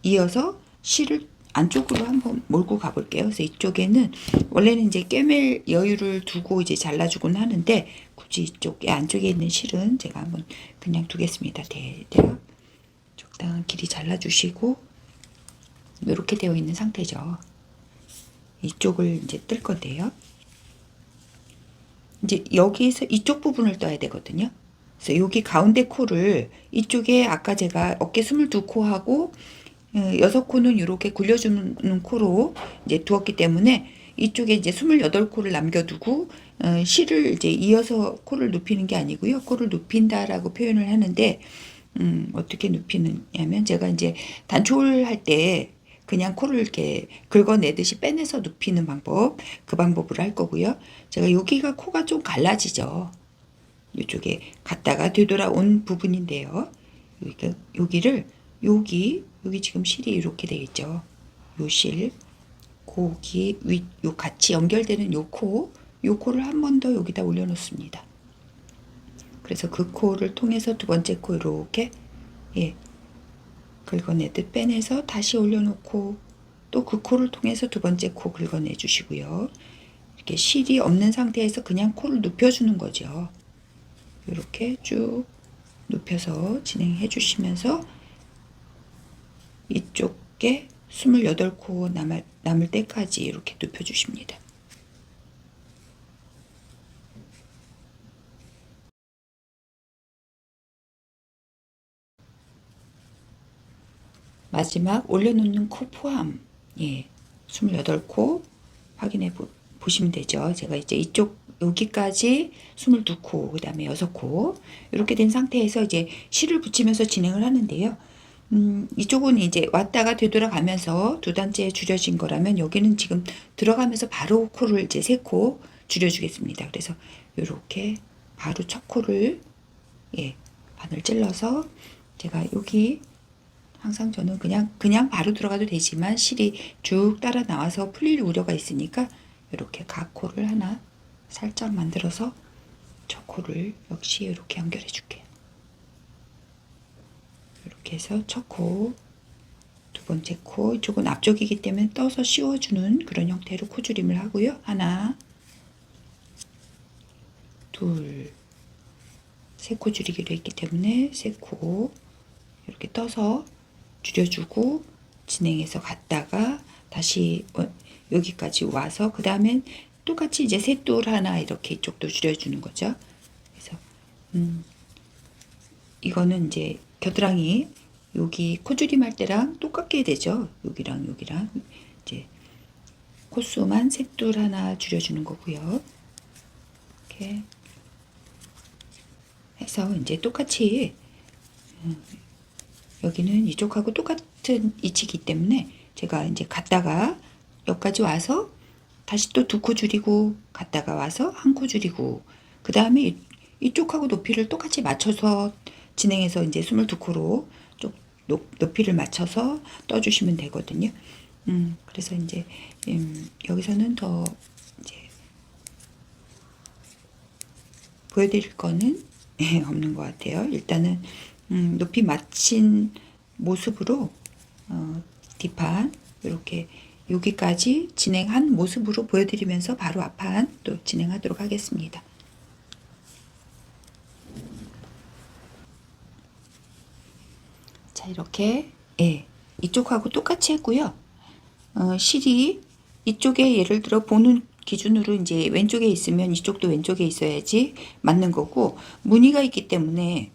이어서 실을 안쪽으로 한번 몰고 가볼게요. 그래서 이쪽에는 원래는 이제 꿰맬 여유를 두고 이제 잘라주곤 하는데 굳이 이쪽에 안쪽에 있는 실은 제가 한번 그냥 두겠습니다. 대략 적당한 길이 잘라주시고 이렇게 되어 있는 상태죠. 이쪽을 이제 뜰 건데요. 이제 여기에서 이쪽 부분을 떠야 되거든요. 그래서 여기 가운데 코를 이쪽에 아까 제가 어깨 22코하고 6코는 이렇게 굴려주는 코로 이제 두었기 때문에 이쪽에 이제 28코를 남겨두고 실을 이제 이어서 코를 눕히는 게 아니고요. 코를 눕힌다라고 표현을 하는데 어떻게 눕히느냐면 제가 이제 단초를 할 때 그냥 코를 이렇게 긁어내듯이 빼내서 눕히는 방법, 그 방법으로 할 거고요. 제가 여기가 코가 좀 갈라지죠. 이쪽에 갔다가 되돌아온 부분인데요. 여기를 여기 지금 실이 이렇게 되어 있죠. 요 실, 고기 위, 요 같이 연결되는 요 코를 한 번 더 여기다 올려놓습니다. 그래서 그 코를 통해서 두 번째 코 이렇게 긁어내듯 빼내서 다시 올려놓고 또 그 코를 통해서 두 번째 코 긁어내 주시고요. 이렇게 실이 없는 상태에서 그냥 코를 눕혀주는 거죠. 이렇게 쭉 눕혀서 진행해 주시면서 이쪽에 28코 남을 때까지 이렇게 눕혀 주십니다. 마지막 올려놓는 코 포함, 28코 확인해 보시면 되죠. 제가 이제 이쪽 여기까지 22코, 그 다음에 6코 이렇게 된 상태에서 이제 실을 붙이면서 진행을 하는데요. 이쪽은 이제 왔다가 되돌아가면서 두 단째 줄여진 거라면 여기는 지금 들어가면서 바로 코를 이제 3코 줄여주겠습니다. 그래서 이렇게 바로 첫 코를 바늘 찔러서 제가 여기 항상 저는 그냥 바로 들어가도 되지만 실이 쭉 따라 나와서 풀릴 우려가 있으니까 이렇게 각코를 하나 살짝 만들어서 첫 코를 역시 이렇게 연결해 줄게요. 이렇게 해서 첫 코, 두 번째 코, 이쪽은 앞쪽이기 때문에 떠서 씌워주는 그런 형태로 코줄임을 하고요. 하나, 둘, 세 코 줄이기로 했기 때문에 세 코 이렇게 떠서 줄여주고 진행해서 갔다가 다시 여기까지 와서 그 다음엔 똑같이 이제 셋돌 하나 이렇게 이쪽도 줄여주는 거죠. 그래서 이거는 이제 겨드랑이 여기 코줄임 할 때랑 똑같게 되죠. 여기랑 이제 코수만 셋돌 하나 줄여주는 거고요. 이렇게 해서 이제 똑같이 여기는 이쪽하고 똑같은 위치이기 때문에 제가 이제 갔다가 여기까지 와서 다시 또 2코 줄이고 갔다가 와서 1코 줄이고 그 다음에 이쪽하고 높이를 똑같이 맞춰서 진행해서 이제 22코로 좀 높이를 맞춰서 떠주시면 되거든요. 그래서 이제 여기서는 더 이제 보여드릴 거는 없는 것 같아요. 일단은 높이 맞춘 모습으로 뒷판 이렇게 여기까지 진행한 모습으로 보여드리면서 바로 앞판 또 진행하도록 하겠습니다. 자, 이렇게 이쪽하고 똑같이 했고요. 실이 이쪽에 예를 들어 보는 기준으로 이제 왼쪽에 있으면 이쪽도 왼쪽에 있어야지 맞는 거고 무늬가 있기 때문에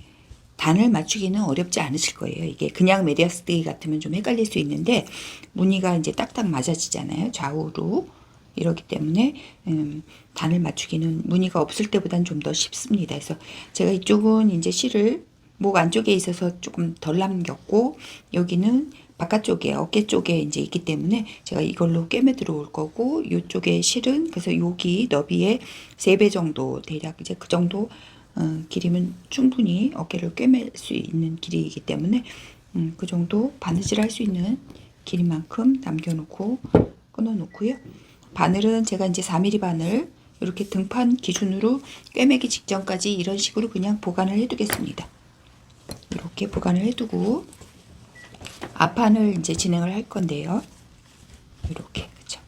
단을 맞추기는 어렵지 않으실 거예요. 이게 그냥 메리아스데이 같으면 좀 헷갈릴 수 있는데 무늬가 이제 딱딱 맞아지잖아요. 좌우로. 이렇기 때문에 단을 맞추기는 무늬가 없을 때보다는 좀 더 쉽습니다. 그래서 제가 이쪽은 이제 실을 목 안쪽에 있어서 조금 덜 남겼고 여기는 바깥쪽에 어깨 쪽에 이제 있기 때문에 제가 이걸로 꿰매 들어올 거고 이쪽에 실은 그래서 여기 너비의 3배 정도 대략 이제 그 정도 길이면 충분히 어깨를 꿰맬 수 있는 길이이기 때문에 그 정도 바느질 할 수 있는 길이만큼 남겨놓고 끊어놓고요. 바늘은 제가 이제 4mm 바늘 이렇게 등판 기준으로 꿰매기 직전까지 이런 식으로 그냥 보관을 해두겠습니다. 이렇게 보관을 해두고 앞판을 이제 진행을 할 건데요. 이렇게 그렇죠.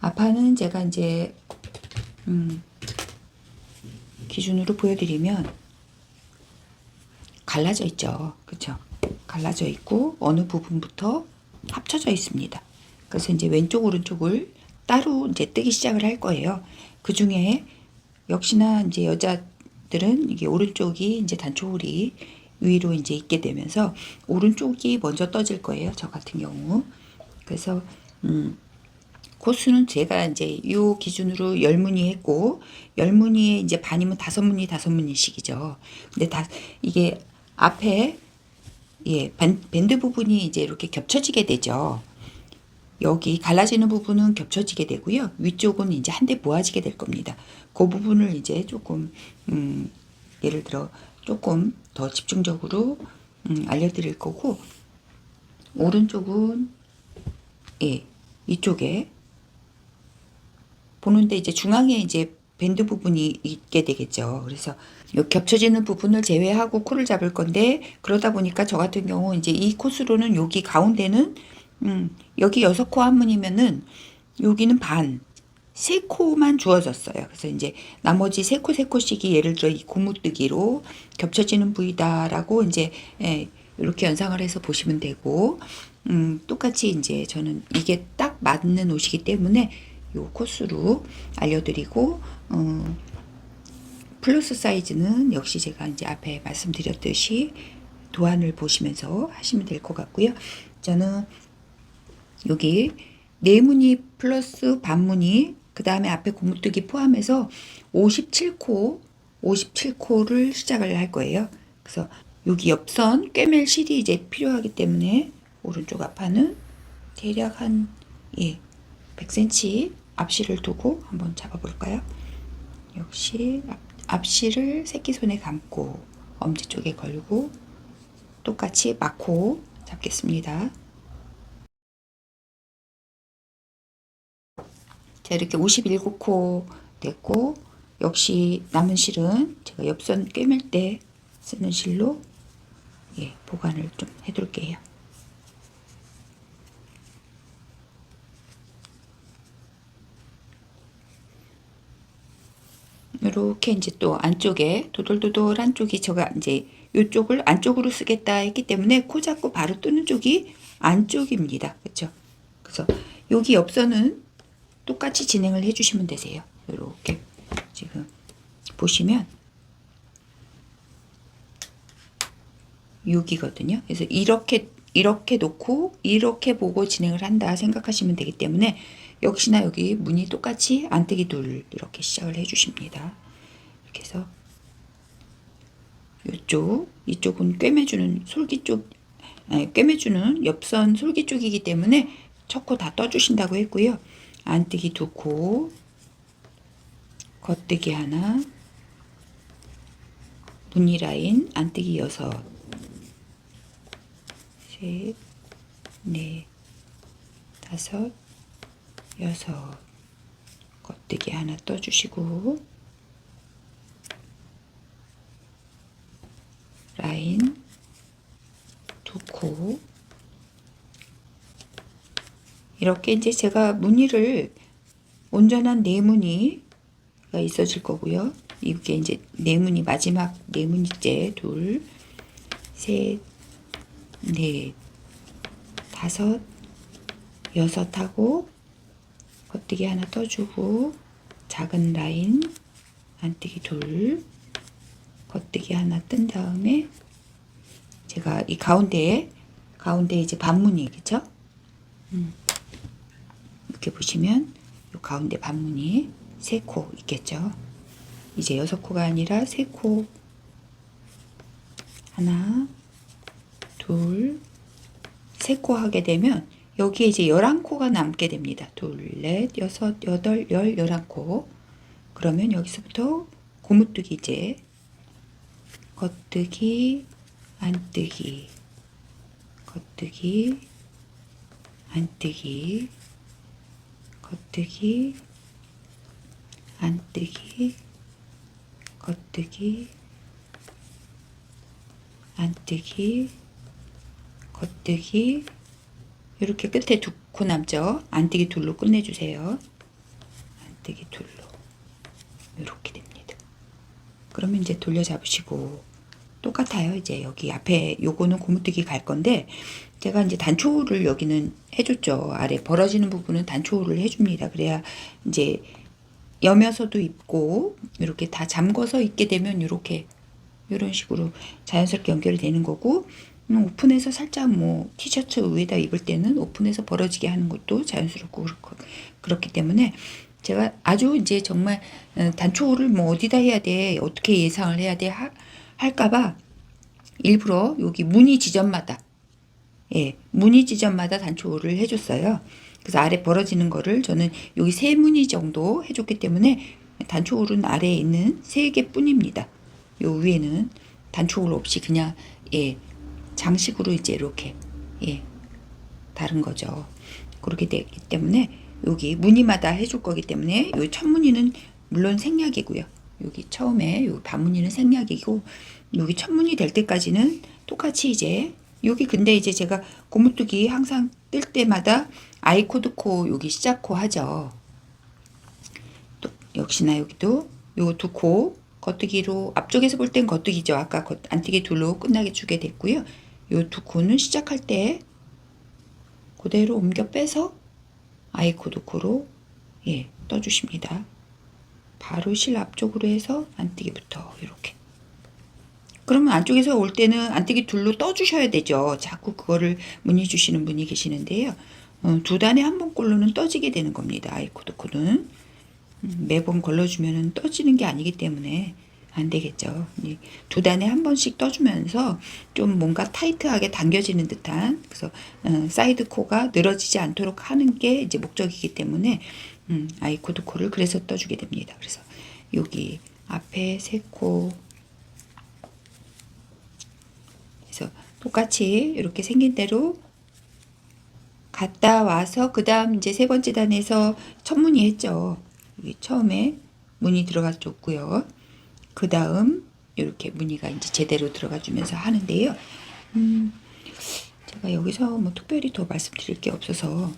앞판은 제가 이제 기준으로 보여드리면 갈라져 있죠. 그렇죠? 갈라져 있고 어느 부분부터 합쳐져 있습니다. 그래서 이제 왼쪽 오른쪽을 따로 이제 뜨기 시작을 할 거예요. 그 중에 역시나 이제 여자들은 이게 오른쪽이 이제 단초홀이 위로 이제 있게 되면서 오른쪽이 먼저 떠질 거예요. 저 같은 경우. 그래서 코수는 제가 이제 요 기준으로 10무늬 했고 10무늬에 이제 반이면 5무늬 5무늬씩이죠. 근데 다 이게 앞에 밴드 부분이 이제 이렇게 겹쳐지게 되죠. 여기 갈라지는 부분은 겹쳐지게 되고요. 위쪽은 이제 한데 모아지게 될 겁니다. 그 부분을 이제 조금 예를 들어 조금 더 집중적으로 알려드릴 거고 오른쪽은 이쪽에 보는데 이제 중앙에 이제 밴드 부분이 있게 되겠죠. 그래서 요 겹쳐지는 부분을 제외하고 코를 잡을 건데 그러다 보니까 저 같은 경우 이제 이 코스로는 여기 가운데는 여기 6코 한문이면은 여기는 반 세 코만 주어졌어요. 그래서 이제 나머지 세 코씩이 예를 들어 이 고무뜨기로 겹쳐지는 부위다라고 이제 이렇게 연상을 해서 보시면 되고, 똑같이 이제 저는 이게 딱 맞는 옷이기 때문에 요 코스로 알려드리고, 플러스 사이즈는 역시 제가 이제 앞에 말씀드렸듯이 도안을 보시면서 하시면 될 것 같고요. 저는 여기 네무늬 플러스 반무늬, 그 다음에 앞에 고무뜨기 포함해서 57코를 시작을 할 거예요. 그래서 여기 옆선 꿰맬 실이 이제 필요하기 때문에 오른쪽 앞판은 대략 한 100cm 앞실을 두고 한번 잡아볼까요? 역시 앞실을 새끼손에 감고 엄지 쪽에 걸고 똑같이 마코 잡겠습니다. 자, 이렇게 57코 됐고, 역시 남은 실은 제가 옆선 꿰맬 때 쓰는 실로 보관을 좀 해둘게요. 이렇게 이제 또 안쪽에 도돌도돌한 쪽이 제가 이제 이쪽을 안쪽으로 쓰겠다 했기 때문에 코 잡고 바로 뜨는 쪽이 안쪽입니다. 그렇죠? 그래서 여기 옆선은 똑같이 진행을 해주시면 되세요. 이렇게 지금 보시면 여기거든요. 그래서 이렇게 놓고 이렇게 보고 진행을 한다 생각하시면 되기 때문에 역시나 여기 무늬 똑같이 안뜨기 둘 이렇게 시작을 해주십니다. 이렇게 해서 이쪽은 꿰매주는 솔기 쪽, 꿰매주는 옆선 솔기 쪽이기 때문에 첫 코 다 떠주신다고 했고요. 안뜨기 2코, 겉뜨기 하나, 무늬 라인 안뜨기 6, 셋, 넷, 5, 6, 겉뜨기 하나 떠주시고 라인 2코. 이렇게 이제 제가 무늬를 온전한 네무늬가 있어질 거고요. 이게 이제 네무늬 마지막 네무늬째 둘, 셋, 넷, 5, 6 하고 겉뜨기 하나 떠주고 작은 라인 안뜨기 둘, 겉뜨기 하나 뜬 다음에 제가 이 가운데 이제 반무늬 그쵸? 이렇게 보시면 이 가운데 반무늬 3코 있겠죠? 이제 6코가 아니라 3코, 하나, 둘, 3코 하게 되면 여기에 이제 11코가 남게 됩니다. 둘, 넷, 여섯, 여덟, 11코. 그러면 여기서부터 고무뜨기 이제 겉뜨기, 안뜨기, 겉뜨기, 안뜨기, 겉뜨기, 안뜨기, 겉뜨기, 안뜨기, 겉뜨기. 이렇게 끝에 2코 남죠. 안뜨기 둘로 끝내주세요. 안뜨기 둘로 이렇게 됩니다. 그러면 이제 돌려 잡으시고 똑같아요. 이제 여기 앞에 요거는 고무뜨기 갈 건데 제가 이제 단초를 여기는 해줬죠. 아래 벌어지는 부분은 단초를 해줍니다. 그래야 이제 여며서도 입고 이렇게 다 잠궈서 입게 되면 이렇게 이런 식으로 자연스럽게 연결이 되는 거고, 오픈해서 살짝 뭐 티셔츠 위에다 입을 때는 오픈해서 벌어지게 하는 것도 자연스럽고 그렇기 때문에 제가 아주 이제 정말 단초를 뭐 어디다 해야 돼, 어떻게 예상을 해야 돼 할까봐 일부러 여기 무늬 지점마다 무늬 지점마다 단초를 해줬어요. 그래서 아래 벌어지는 거를 저는 여기 3무늬 정도 해줬기 때문에 단초홀은 아래에 있는 3개 뿐입니다. 요 위에는 단초홀 없이 그냥 장식으로 이제 이렇게 다른 거죠. 그렇게 되기 때문에 여기 무늬마다 해줄 거기 때문에 요 첫 무늬는 물론 생략이고요. 여기 처음에 요 반무늬는 생략이고 여기 첫 무늬 될 때까지는 똑같이 이제 여기 근데 이제 제가 고무뜨기 항상 뜰 때마다 아이코드 코 여기 시작 코 하죠. 역시나 여기도 요 두 코 겉뜨기로 앞쪽에서 볼 땐 겉뜨기죠. 아까 안뜨기 둘로 끝나게 주게 됐고요. 요 두 코는 시작할 때 그대로 옮겨 빼서 아이코드 코로 떠주십니다. 바로 실 앞쪽으로 해서 안뜨기부터 이렇게. 그러면 안쪽에서 올 때는 안뜨기 둘로 떠주셔야 되죠. 자꾸 그거를 문의 주시는 분이 계시는데요. 두 단에 한 번꼴로는 떠지게 되는 겁니다. 아이코드 코는. 매번 걸러주면 떠지는 게 아니기 때문에 안 되겠죠. 두 단에 한 번씩 떠주면서 좀 뭔가 타이트하게 당겨지는 듯한, 그래서 사이드 코가 늘어지지 않도록 하는 게 이제 목적이기 때문에 아이코드 코를 그래서 떠주게 됩니다. 그래서 여기 앞에 세 코, 그래서 똑같이 이렇게 생긴 대로 갔다 와서 그 다음 이제 세 번째 단에서 첫 무늬 했죠. 여기 처음에 무늬 들어가줬고요. 그 다음 이렇게 무늬가 이제 제대로 들어가 주면서 하는데요. 제가 여기서 뭐 특별히 더 말씀드릴 게 없어서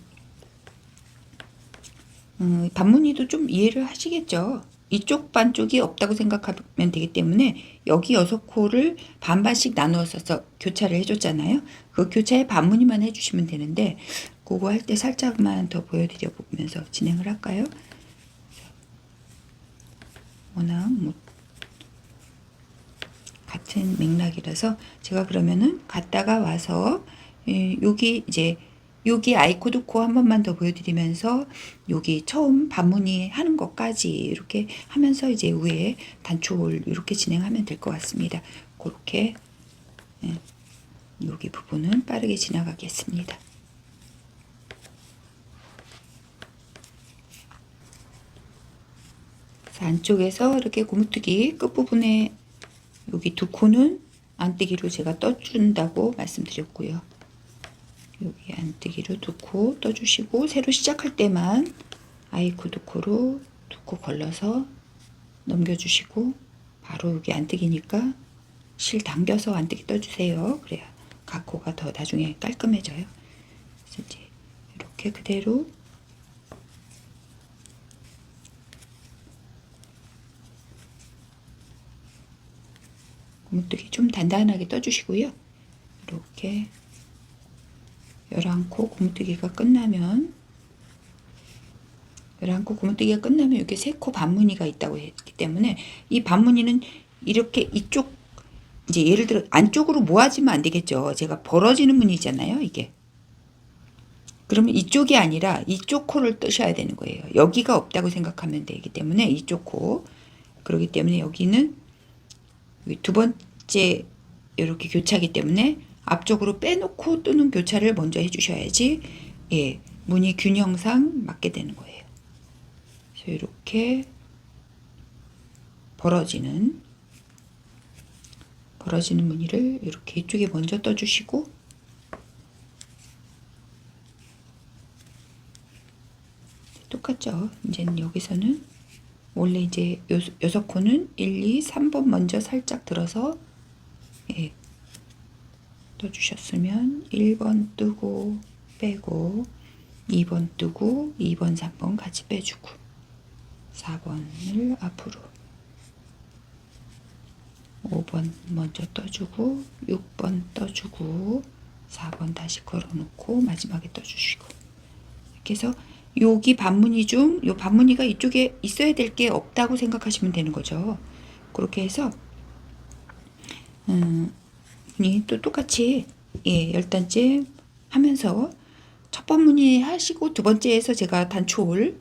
반무늬도 좀 이해를 하시겠죠. 이쪽 반쪽이 없다고 생각하면 되기 때문에 여기 6코를 반반씩 나누어서 교차를 해줬잖아요. 그 교차에 반무늬만 해주시면 되는데 그거 할 때 살짝만 더 보여드려 보면서 진행을 할까요? 워낙 뭐 같은 맥락이라서 제가 그러면은 갔다가 와서 여기 이제 여기 아이코드 코 한 번만 더 보여드리면서 여기 처음 반무늬 하는 것까지 이렇게 하면서 이제 위에 단추홀 이렇게 진행하면 될 것 같습니다. 그렇게 여기 부분은 빠르게 지나가겠습니다. 안쪽에서 이렇게 고무뜨기 끝부분에 여기 두 코는 안뜨기로 제가 떠준다고 말씀드렸고요. 여기 안뜨기로 두 코 떠주시고 새로 시작할 때만 아이코드 코로 두 코 걸러서 넘겨주시고 바로 여기 안뜨기니까 실 당겨서 안뜨기 떠주세요. 그래야 각 코가 더 나중에 깔끔해져요. 그래서 이제 이렇게 그대로 고무뜨기 좀 단단하게 떠주시고요. 이렇게 11코 고무뜨기가 끝나면 11코 고무뜨기가 끝나면 이렇게 3코 반무늬가 있다고 했기 때문에 이 반무늬는 이렇게 이쪽 이제 예를 들어 안쪽으로 모아지면 안 되겠죠. 제가 벌어지는 무늬잖아요. 이게. 그러면 이쪽이 아니라 이쪽 코를 뜨셔야 되는 거예요. 여기가 없다고 생각하면 되기 때문에 이쪽 코. 그렇기 때문에 여기는 두 번째 이렇게 교차기 때문에 앞쪽으로 빼놓고 뜨는 교차를 먼저 해주셔야지 무늬 균형상 맞게 되는 거예요. 그래서 이렇게 벌어지는 무늬를 이렇게 이쪽에 먼저 떠주시고 똑같죠. 이제는 여기서는 원래 이제 6코는 1, 2, 3번 먼저 살짝 들어서 떠주셨으면 1번 뜨고 빼고 2번 뜨고 2번 3번 같이 빼주고 4번을 앞으로 5번 먼저 떠주고 6번 떠주고 4번 다시 걸어놓고 마지막에 떠주시고 이렇게 해서 여기 반무늬 중 요 반무늬가 이쪽에 있어야 될 게 없다고 생각하시면 되는 거죠. 그렇게 해서 또 똑같이 10단째 하면서 첫 반무늬 하시고 두 번째에서 제가 단추홀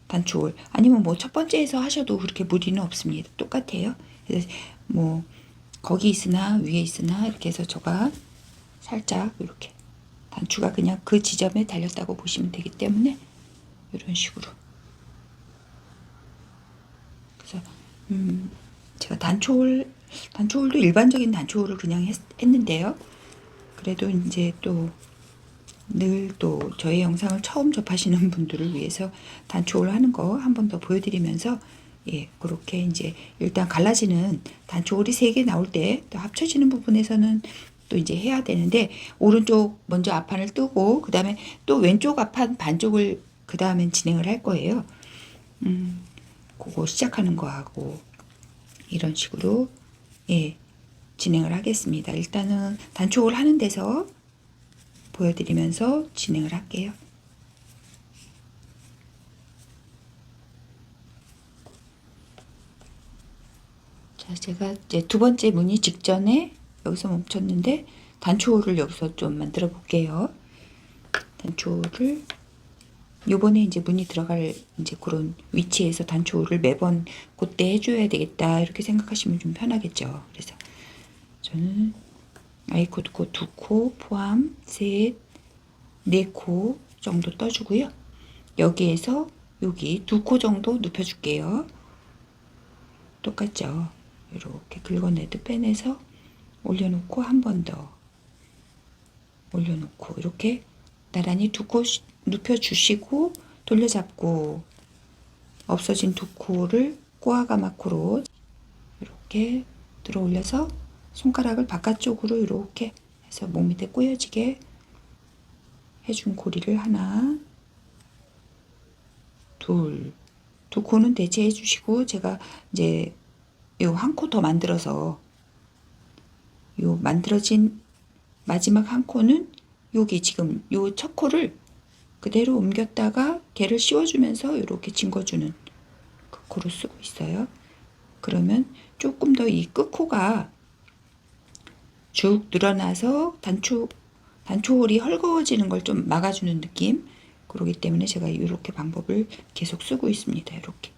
단추홀 아니면 뭐 첫 번째에서 하셔도 그렇게 무리는 없습니다. 똑같아요. 그래서 뭐 거기 있으나 위에 있으나 이렇게 해서 제가 살짝 이렇게 단추가 그냥 그 지점에 달렸다고 보시면 되기 때문에 이런 식으로 그래서 제가 단추홀도 일반적인 단추홀을 그냥 했는데요. 그래도 이제 또 늘 또 저의 영상을 처음 접하시는 분들을 위해서 단추홀 하는 거 한 번 더 보여드리면서 그렇게 이제 일단 갈라지는 단추홀이 3개 나올 때 또 합쳐지는 부분에서는 또 이제 해야 되는데 오른쪽 먼저 앞판을 뜨고 그 다음에 또 왼쪽 앞판 반쪽을 그 다음엔 진행을 할 거예요. 그거 시작하는 거하고 이런 식으로 예, 진행을 하겠습니다. 일단은 단촉을 하는 데서 보여드리면서 진행을 할게요. 자, 제가 이제 두 번째 무늬 직전에 여기서 멈췄는데 단초를 여기서 좀 만들어 볼게요. 단초를 요번에 이제 무늬 들어갈 이제 그런 위치에서 단초를 매번 그때 해줘야 되겠다 이렇게 생각하시면 좀 편하겠죠. 그래서 저는 아이코드 두 코 포함 셋, 네 코 정도 떠주고요. 여기에서 여기 두 코 정도 눕혀줄게요. 똑같죠. 이렇게 긁어내듯 빼내서 올려놓고 한 번 더 올려놓고 이렇게 나란히 두 코 눕혀주시고 돌려잡고 없어진 두 코를 꼬아가마코로 이렇게 들어 올려서 손가락을 바깥쪽으로 이렇게 해서 목 밑에 꼬여지게 해준 고리를 하나 두 코는 대체해 주시고 제가 이제 요 한 코 더 만들어서 요 만들어진 마지막 한 코는 여기 지금 요 첫 코를 그대로 옮겼다가 개를 씌워주면서 이렇게 징궈주는 그 코로 쓰고 있어요. 그러면 조금 더 이 끝코가 쭉 늘어나서 단초홀이 헐거워지는 걸 좀 막아주는 느낌. 그러기 때문에 제가 이렇게 방법을 계속 쓰고 있습니다. 이렇게.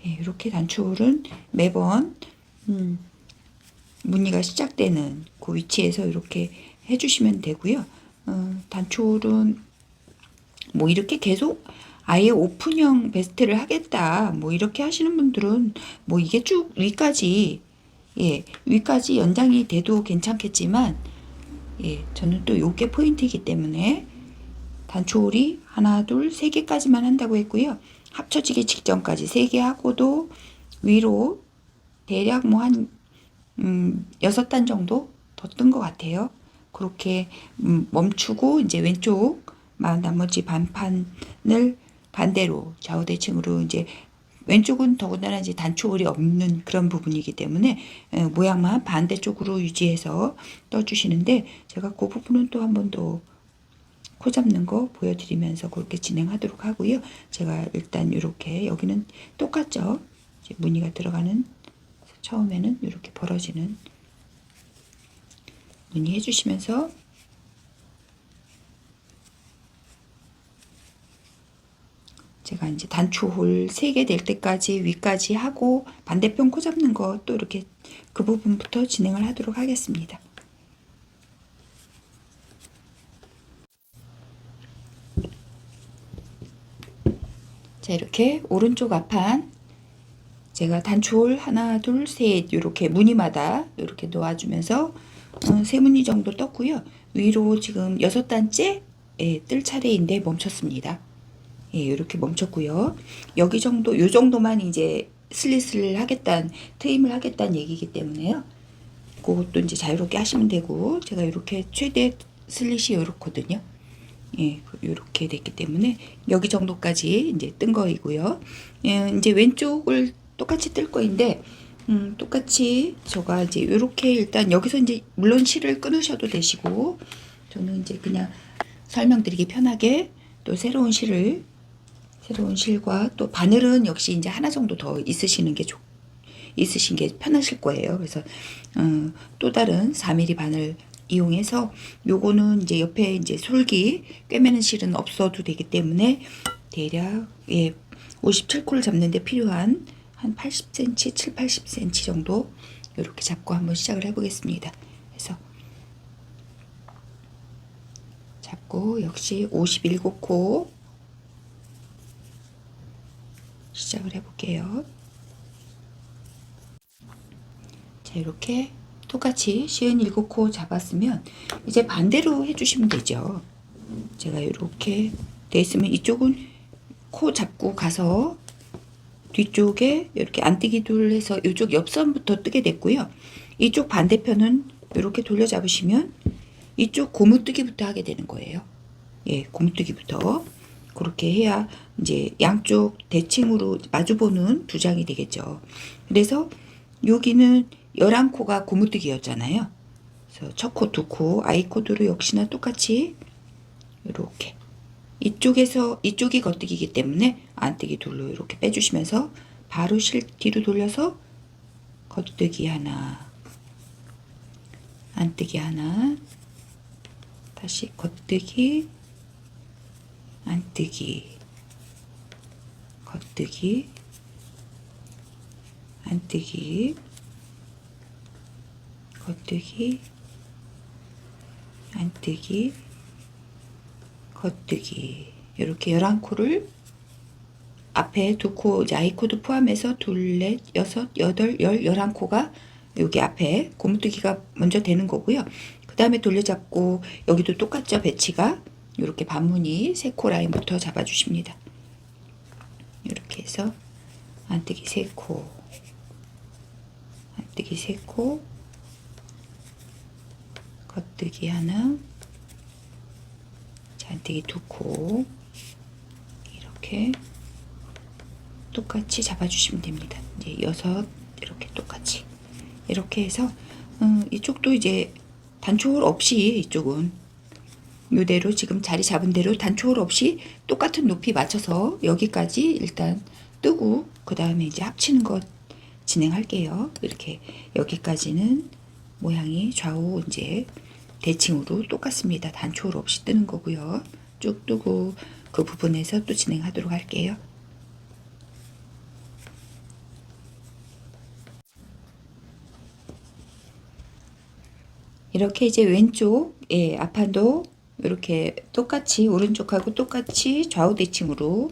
예, 이렇게 단초홀은 매번 무늬가 시작되는 그 위치에서 이렇게 해주시면 되고요. 단초홀은 뭐 이렇게 계속 아예 오픈형 베스트를 하겠다 뭐 이렇게 하시는 분들은 뭐 이게 쭉 위까지 예, 위까지 연장이 돼도 괜찮겠지만 예, 저는 또 요게 포인트이기 때문에 단초홀이 하나, 둘, 세 개까지만 한다고 했고요. 합쳐지기 직전까지 세 개 하고도 위로 대략 뭐 한 6단 정도 더 뜬 것 같아요. 그렇게 멈추고 이제 왼쪽 나머지 반판을 반대로 좌우대칭으로 이제 왼쪽은 더군다나 이제 단초홀이 없는 그런 부분이기 때문에 모양만 반대쪽으로 유지해서 떠주시는데 제가 그 부분은 또 한 번 더 코 잡는 거 보여드리면서 그렇게 진행하도록 하고요. 제가 일단 이렇게 여기는 똑같죠. 이제 무늬가 들어가는 처음에는 이렇게 벌어지는 무늬 해주시면서 제가 이제 단초홀 3개 될 때까지 위까지 하고 반대편 코 잡는 거 또 이렇게 그 부분부터 진행을 하도록 하겠습니다. 자, 이렇게 오른쪽 앞판 제가 단초홀 하나, 둘, 셋 이렇게 무늬마다 이렇게 놓아주면서 세 무늬 정도 떴고요. 위로 지금 6단째 뜰 차례인데 멈췄습니다. 예, 이렇게 멈췄고요. 여기 정도, 요 정도만 이제 슬릿을 하겠다는, 트임을 하겠다는 얘기이기 때문에요. 그것도 이제 자유롭게 하시면 되고, 제가 이렇게 최대 슬릿이 이렇거든요. 예, 이렇게 됐기 때문에 여기 정도까지 이제 뜬 거이고요. 예, 이제 왼쪽을 똑같이 뜰 거인데, 똑같이 제가 이제 이렇게 일단 여기서 이제 물론 실을 끊으셔도 되시고, 저는 이제 그냥 설명드리기 편하게 또 새로운 실과 또 바늘은 역시 이제 하나 정도 더 있으신 게 편하실 거예요. 그래서 또 다른 4mm 바늘 이용해서 요거는 이제 옆에 이제 솔기 꿰매는 실은 없어도 되기 때문에 대략 57코를 잡는데 필요한 한 80cm, 7, 80cm 정도 이렇게 잡고 한번 시작을 해보겠습니다. 그래서 잡고 역시 57코 시작을 해볼게요. 자, 이렇게 똑같이 57코 잡았으면 이제 반대로 해주시면 되죠. 제가 이렇게 돼 있으면 이쪽은 코 잡고 가서 뒤쪽에 이렇게 안뜨기를 해서 이쪽 옆선부터 뜨게 됐고요. 이쪽 반대편은 이렇게 돌려 잡으시면 이쪽 고무뜨기부터 하게 되는 거예요. 예, 고무뜨기부터 그렇게 해야 이제 양쪽 대칭으로 마주보는 두 장이 되겠죠. 그래서 여기는 11코가 고무뜨기였잖아요. 그래서 첫 코, 두 코, 아이 코드로 역시나 똑같이 이렇게 이쪽이 겉뜨기이기 때문에 안뜨기 둘로 이렇게 빼주시면서 바로 실 뒤로 돌려서 겉뜨기 하나, 안뜨기 하나, 다시 겉뜨기, 안뜨기, 겉뜨기, 안뜨기, 겉뜨기, 안뜨기, 겉뜨기. 이렇게 11코를 앞에 두 코, 아이코도 포함해서 둘, 넷, 여섯, 여덟, 11코가 여기 앞에 고무뜨기가 먼저 되는 거고요. 그 다음에 돌려잡고 여기도 똑같죠. 배치가 이렇게 반무늬 3코 라인부터 잡아주십니다. 이렇게 해서 안뜨기 3코, 안뜨기 3코, 겉뜨기 하나, 안뜨기 2코, 이렇게 똑같이 잡아주시면 됩니다. 이제 6 이렇게 똑같이 이렇게 해서 이쪽도 이제 단초홀 없이 이쪽은 이대로 지금 자리 잡은 대로 단초홀 없이 똑같은 높이 맞춰서 여기까지 일단 뜨고 그 다음에 이제 합치는 것 진행할게요. 이렇게 여기까지는 모양이 좌우 이제 대칭으로 똑같습니다. 단초홀 없이 뜨는 거고요. 쭉 뜨고 그 부분에서 또 진행하도록 할게요. 이렇게 이제 왼쪽 앞판도 이렇게 똑같이 오른쪽하고 똑같이 좌우 대칭으로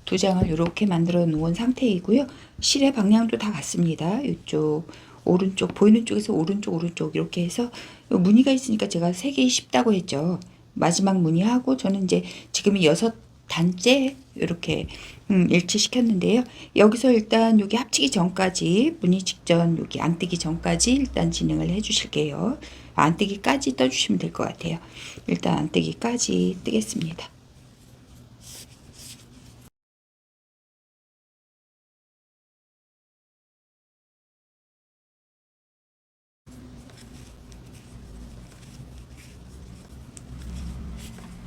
두 장을 이렇게 만들어 놓은 상태이고요. 실의 방향도 다 같습니다. 이쪽 오른쪽 보이는 쪽에서 오른쪽 이렇게 해서 무늬가 있으니까 제가 세기 쉽다고 했죠. 마지막 무늬하고 저는 이제 지금이 6단째 이렇게 일치시켰는데요. 여기서 일단 여기 합치기 전까지 무늬 직전 여기 안뜨기 전까지 일단 진행을 해 주실게요. 안뜨기까지 떠주시면 될 것 같아요. 일단 안뜨기까지 뜨겠습니다.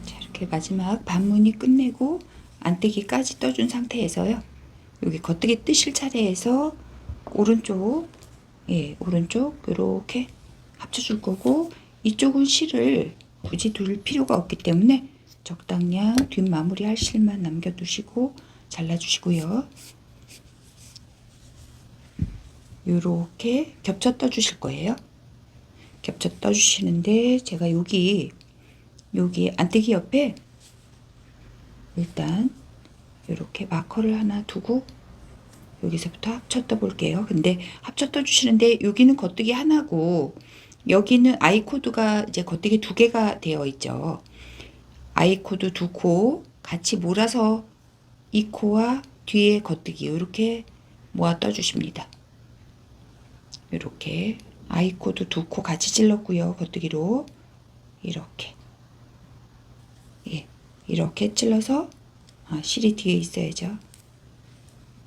자, 이렇게 마지막 반무늬 끝내고 안뜨기까지 떠준 상태에서요. 여기 겉뜨기 뜨실 차례에서 오른쪽, 오른쪽 이렇게 합쳐줄 거고 이쪽은 실을 굳이 둘 필요가 없기 때문에 적당량 뒷마무리 할 실만 남겨두시고 잘라주시고요. 이렇게 겹쳐 떠주실 거예요. 겹쳐 떠주시는데 제가 여기 안뜨기 옆에 일단 이렇게 마커를 하나 두고 여기서부터 합쳐 떠 볼게요. 근데 합쳐 떠 주시는데 여기는 겉뜨기 하나고 여기는 아이코드가 이제 겉뜨기 2개가 되어 있죠. 아이코드 2코 같이 몰아서 이 코와 뒤에 겉뜨기 이렇게 모아 떠 주십니다. 이렇게 아이코드 2코 같이 찔렀고요. 겉뜨기로 이렇게 이렇게 찔러서 실이 뒤에 있어야죠.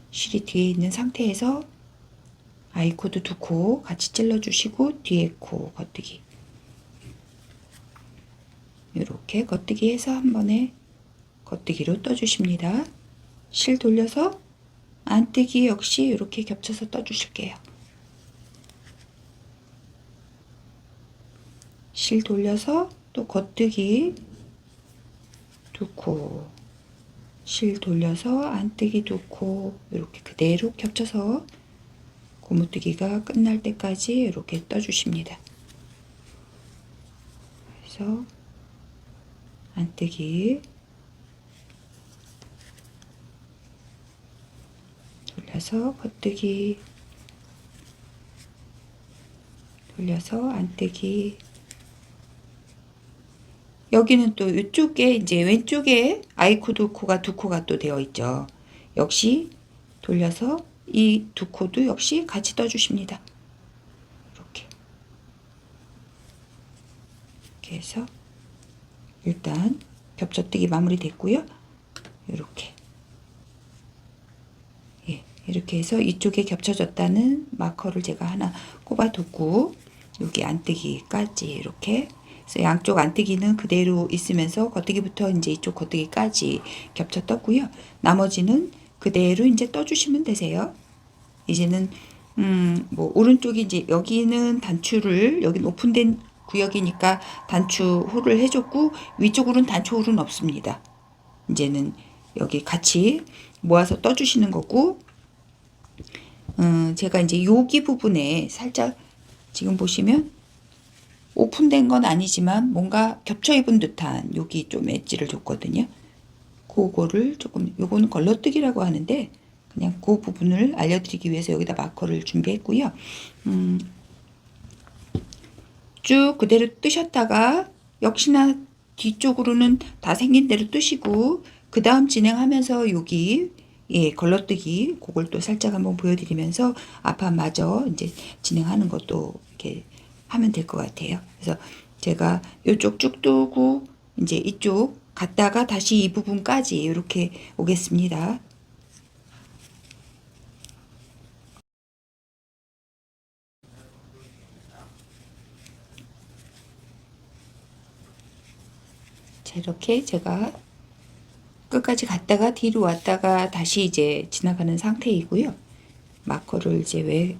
실이 뒤에 있는 상태에서 아이코드 2코 같이 찔러주시고 뒤에 코 겉뜨기 이렇게 겉뜨기 해서 한 번에 겉뜨기로 떠주십니다. 실 돌려서 안뜨기 역시 이렇게 겹쳐서 떠주실게요. 실 돌려서 또 겉뜨기 2코 실 돌려서 안뜨기 2코 이렇게 그대로 겹쳐서 고무뜨기가 끝날 때까지 이렇게 떠주십니다. 그래서 안뜨기 돌려서 겉뜨기 돌려서 안뜨기 여기는 또 이쪽에 이제 왼쪽에 아이코드 코가 2코가 또 되어 있죠. 역시 돌려서 이 2코도 역시 같이 떠주십니다. 이렇게 해서 일단 겹쳐뜨기 마무리 됐고요. 이렇게 이렇게 해서 이쪽에 겹쳐졌다는 마커를 제가 하나 꼽아두고 여기 안뜨기까지 이렇게 그래서 양쪽 안뜨기는 그대로 있으면서 겉뜨기부터 이제 이쪽 겉뜨기까지 겹쳐 떴고요. 나머지는 그대로 이제 떠주시면 되세요. 이제는 뭐 오른쪽이 이제 여기는 단추를 여기는 오픈된 구역이니까 단추 홀을 해줬고 위쪽으로는 단추 홀은 없습니다. 이제는 여기 같이 모아서 떠주시는 거고 제가 이제 여기 부분에 살짝 지금 보시면 오픈된 건 아니지만 뭔가 겹쳐 입은 듯한 여기 좀 엣지를 줬거든요. 그거를 조금 요거는 걸러뜨기라고 하는데 그냥 그 부분을 알려드리기 위해서 여기다 마커를 준비했고요. 쭉 그대로 뜨셨다가 역시나 뒤쪽으로는 다 생긴 대로 뜨시고 그 다음 진행하면서 여기 걸러뜨기 그걸 또 살짝 한번 보여드리면서 앞판마저 이제 진행하는 것도 이렇게 하면 될 것 같아요. 그래서 제가 이쪽 쭉 뜨고 이제 이쪽 갔다가 다시 이 부분까지 이렇게 오겠습니다. 자, 이렇게 제가 끝까지 갔다가 뒤로 왔다가 다시 이제 지나가는 상태이고요. 마커를 이제 왜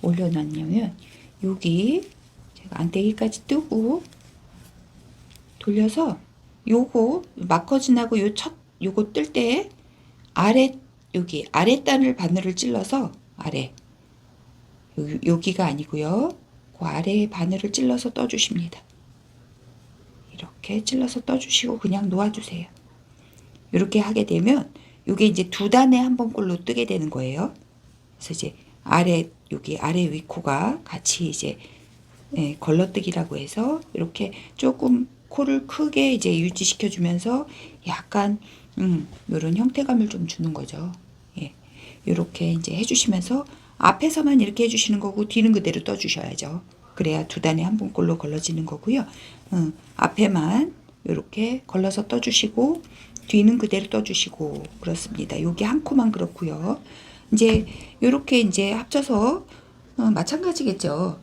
올려놨냐면 여기 제가 안대기까지 뜨고 돌려서 요거 마커 지나고 요거 뜰 때 아래 여기 아랫단을 바늘을 찔러서 아래 여기가 아니고요. 그 아래에 바늘을 찔러서 떠주십니다. 이렇게 찔러서 떠주시고 그냥 놓아주세요. 이렇게 하게 되면 이게 이제 두 단에 한 번꼴로 뜨게 되는 거예요. 그래서 이제 여기 아래 위코가 같이 이제 걸러뜨기라고 해서 이렇게 조금 코를 크게 이제 유지시켜 주면서 약간 이런 형태감을 좀 주는 거죠. 예. 이렇게 이제 해주시면서 앞에서만 이렇게 해주시는 거고 뒤는 그대로 떠주셔야죠. 그래야 두 단에 한 번꼴로 걸러지는 거고요. 앞에만 이렇게 걸러서 떠주시고 뒤는 그대로 떠주시고 그렇습니다. 여기 한 코만 그렇고요. 이제 이렇게 이제 합쳐서 마찬가지겠죠.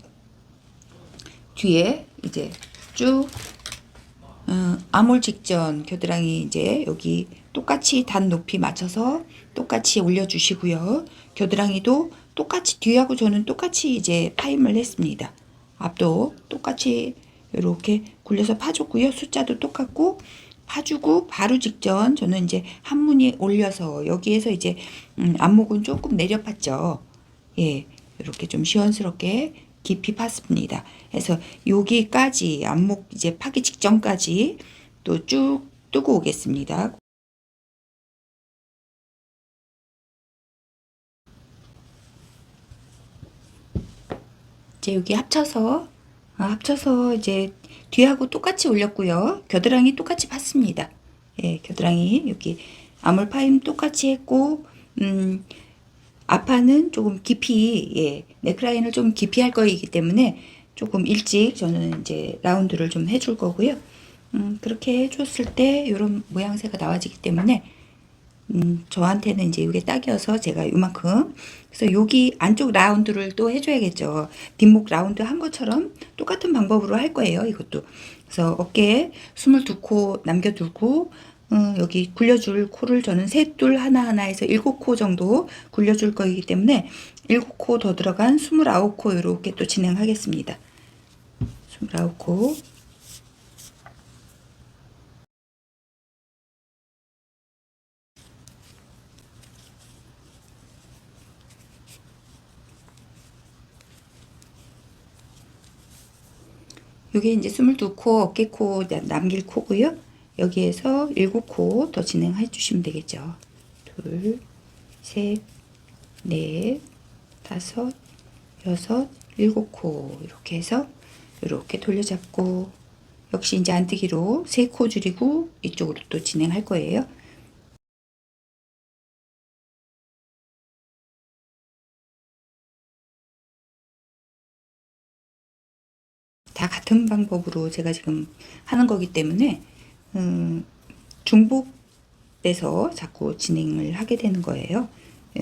뒤에 이제 쭉 아몰 직전 겨드랑이 이제 여기 똑같이 단 높이 맞춰서 똑같이 올려주시고요. 겨드랑이도 똑같이 뒤하고 저는 똑같이 이제 파임을 했습니다. 앞도 똑같이 이렇게 굴려서 파줬고요. 숫자도 똑같고 파주고 바로 직전 저는 이제 한 무늬 올려서 여기에서 이제 안목은 조금 내려 팠죠. 예, 이렇게 좀 시원스럽게 깊이 팠습니다. 그래서 여기까지 안목 이제 파기 직전까지 또 쭉 뜨고 오겠습니다. 이제 여기 합쳐서 이제 뒤하고 똑같이 올렸고요. 겨드랑이 똑같이 팠습니다. 예, 겨드랑이 여기 아몰 파임 똑같이 했고 앞판은 조금 깊이 넥라인을 좀 깊이 할 거이기 때문에 조금 일찍 저는 이제 라운드를 좀 해줄 거고요. 그렇게 해줬을 때 이런 모양새가 나와지기 때문에 저한테는 이제 이게 딱이어서 제가 이만큼 그래서 여기 안쪽 라운드를 또 해줘야겠죠. 뒷목 라운드 한 것처럼 똑같은 방법으로 할 거예요. 이것도 그래서 어깨에 22코 남겨두고 여기 굴려줄 코를 저는 셋둘 하나하나 해서 7코 정도 굴려줄 거이기 때문에 7코 더 들어간 29코 이렇게 또 진행하겠습니다. 29코 이게 이제 22코 어깨코 남길 코고요. 여기에서 7코 더 진행해 주시면 되겠죠. 둘, 셋, 넷, 다섯, 여섯, 7코 이렇게 해서 이렇게 돌려잡고 역시 이제 안뜨기로 3코 줄이고 이쪽으로 또 진행할 거예요. 다 같은 방법으로 제가 지금 하는 거기 때문에 중복돼서 자꾸 진행을 하게 되는 거예요.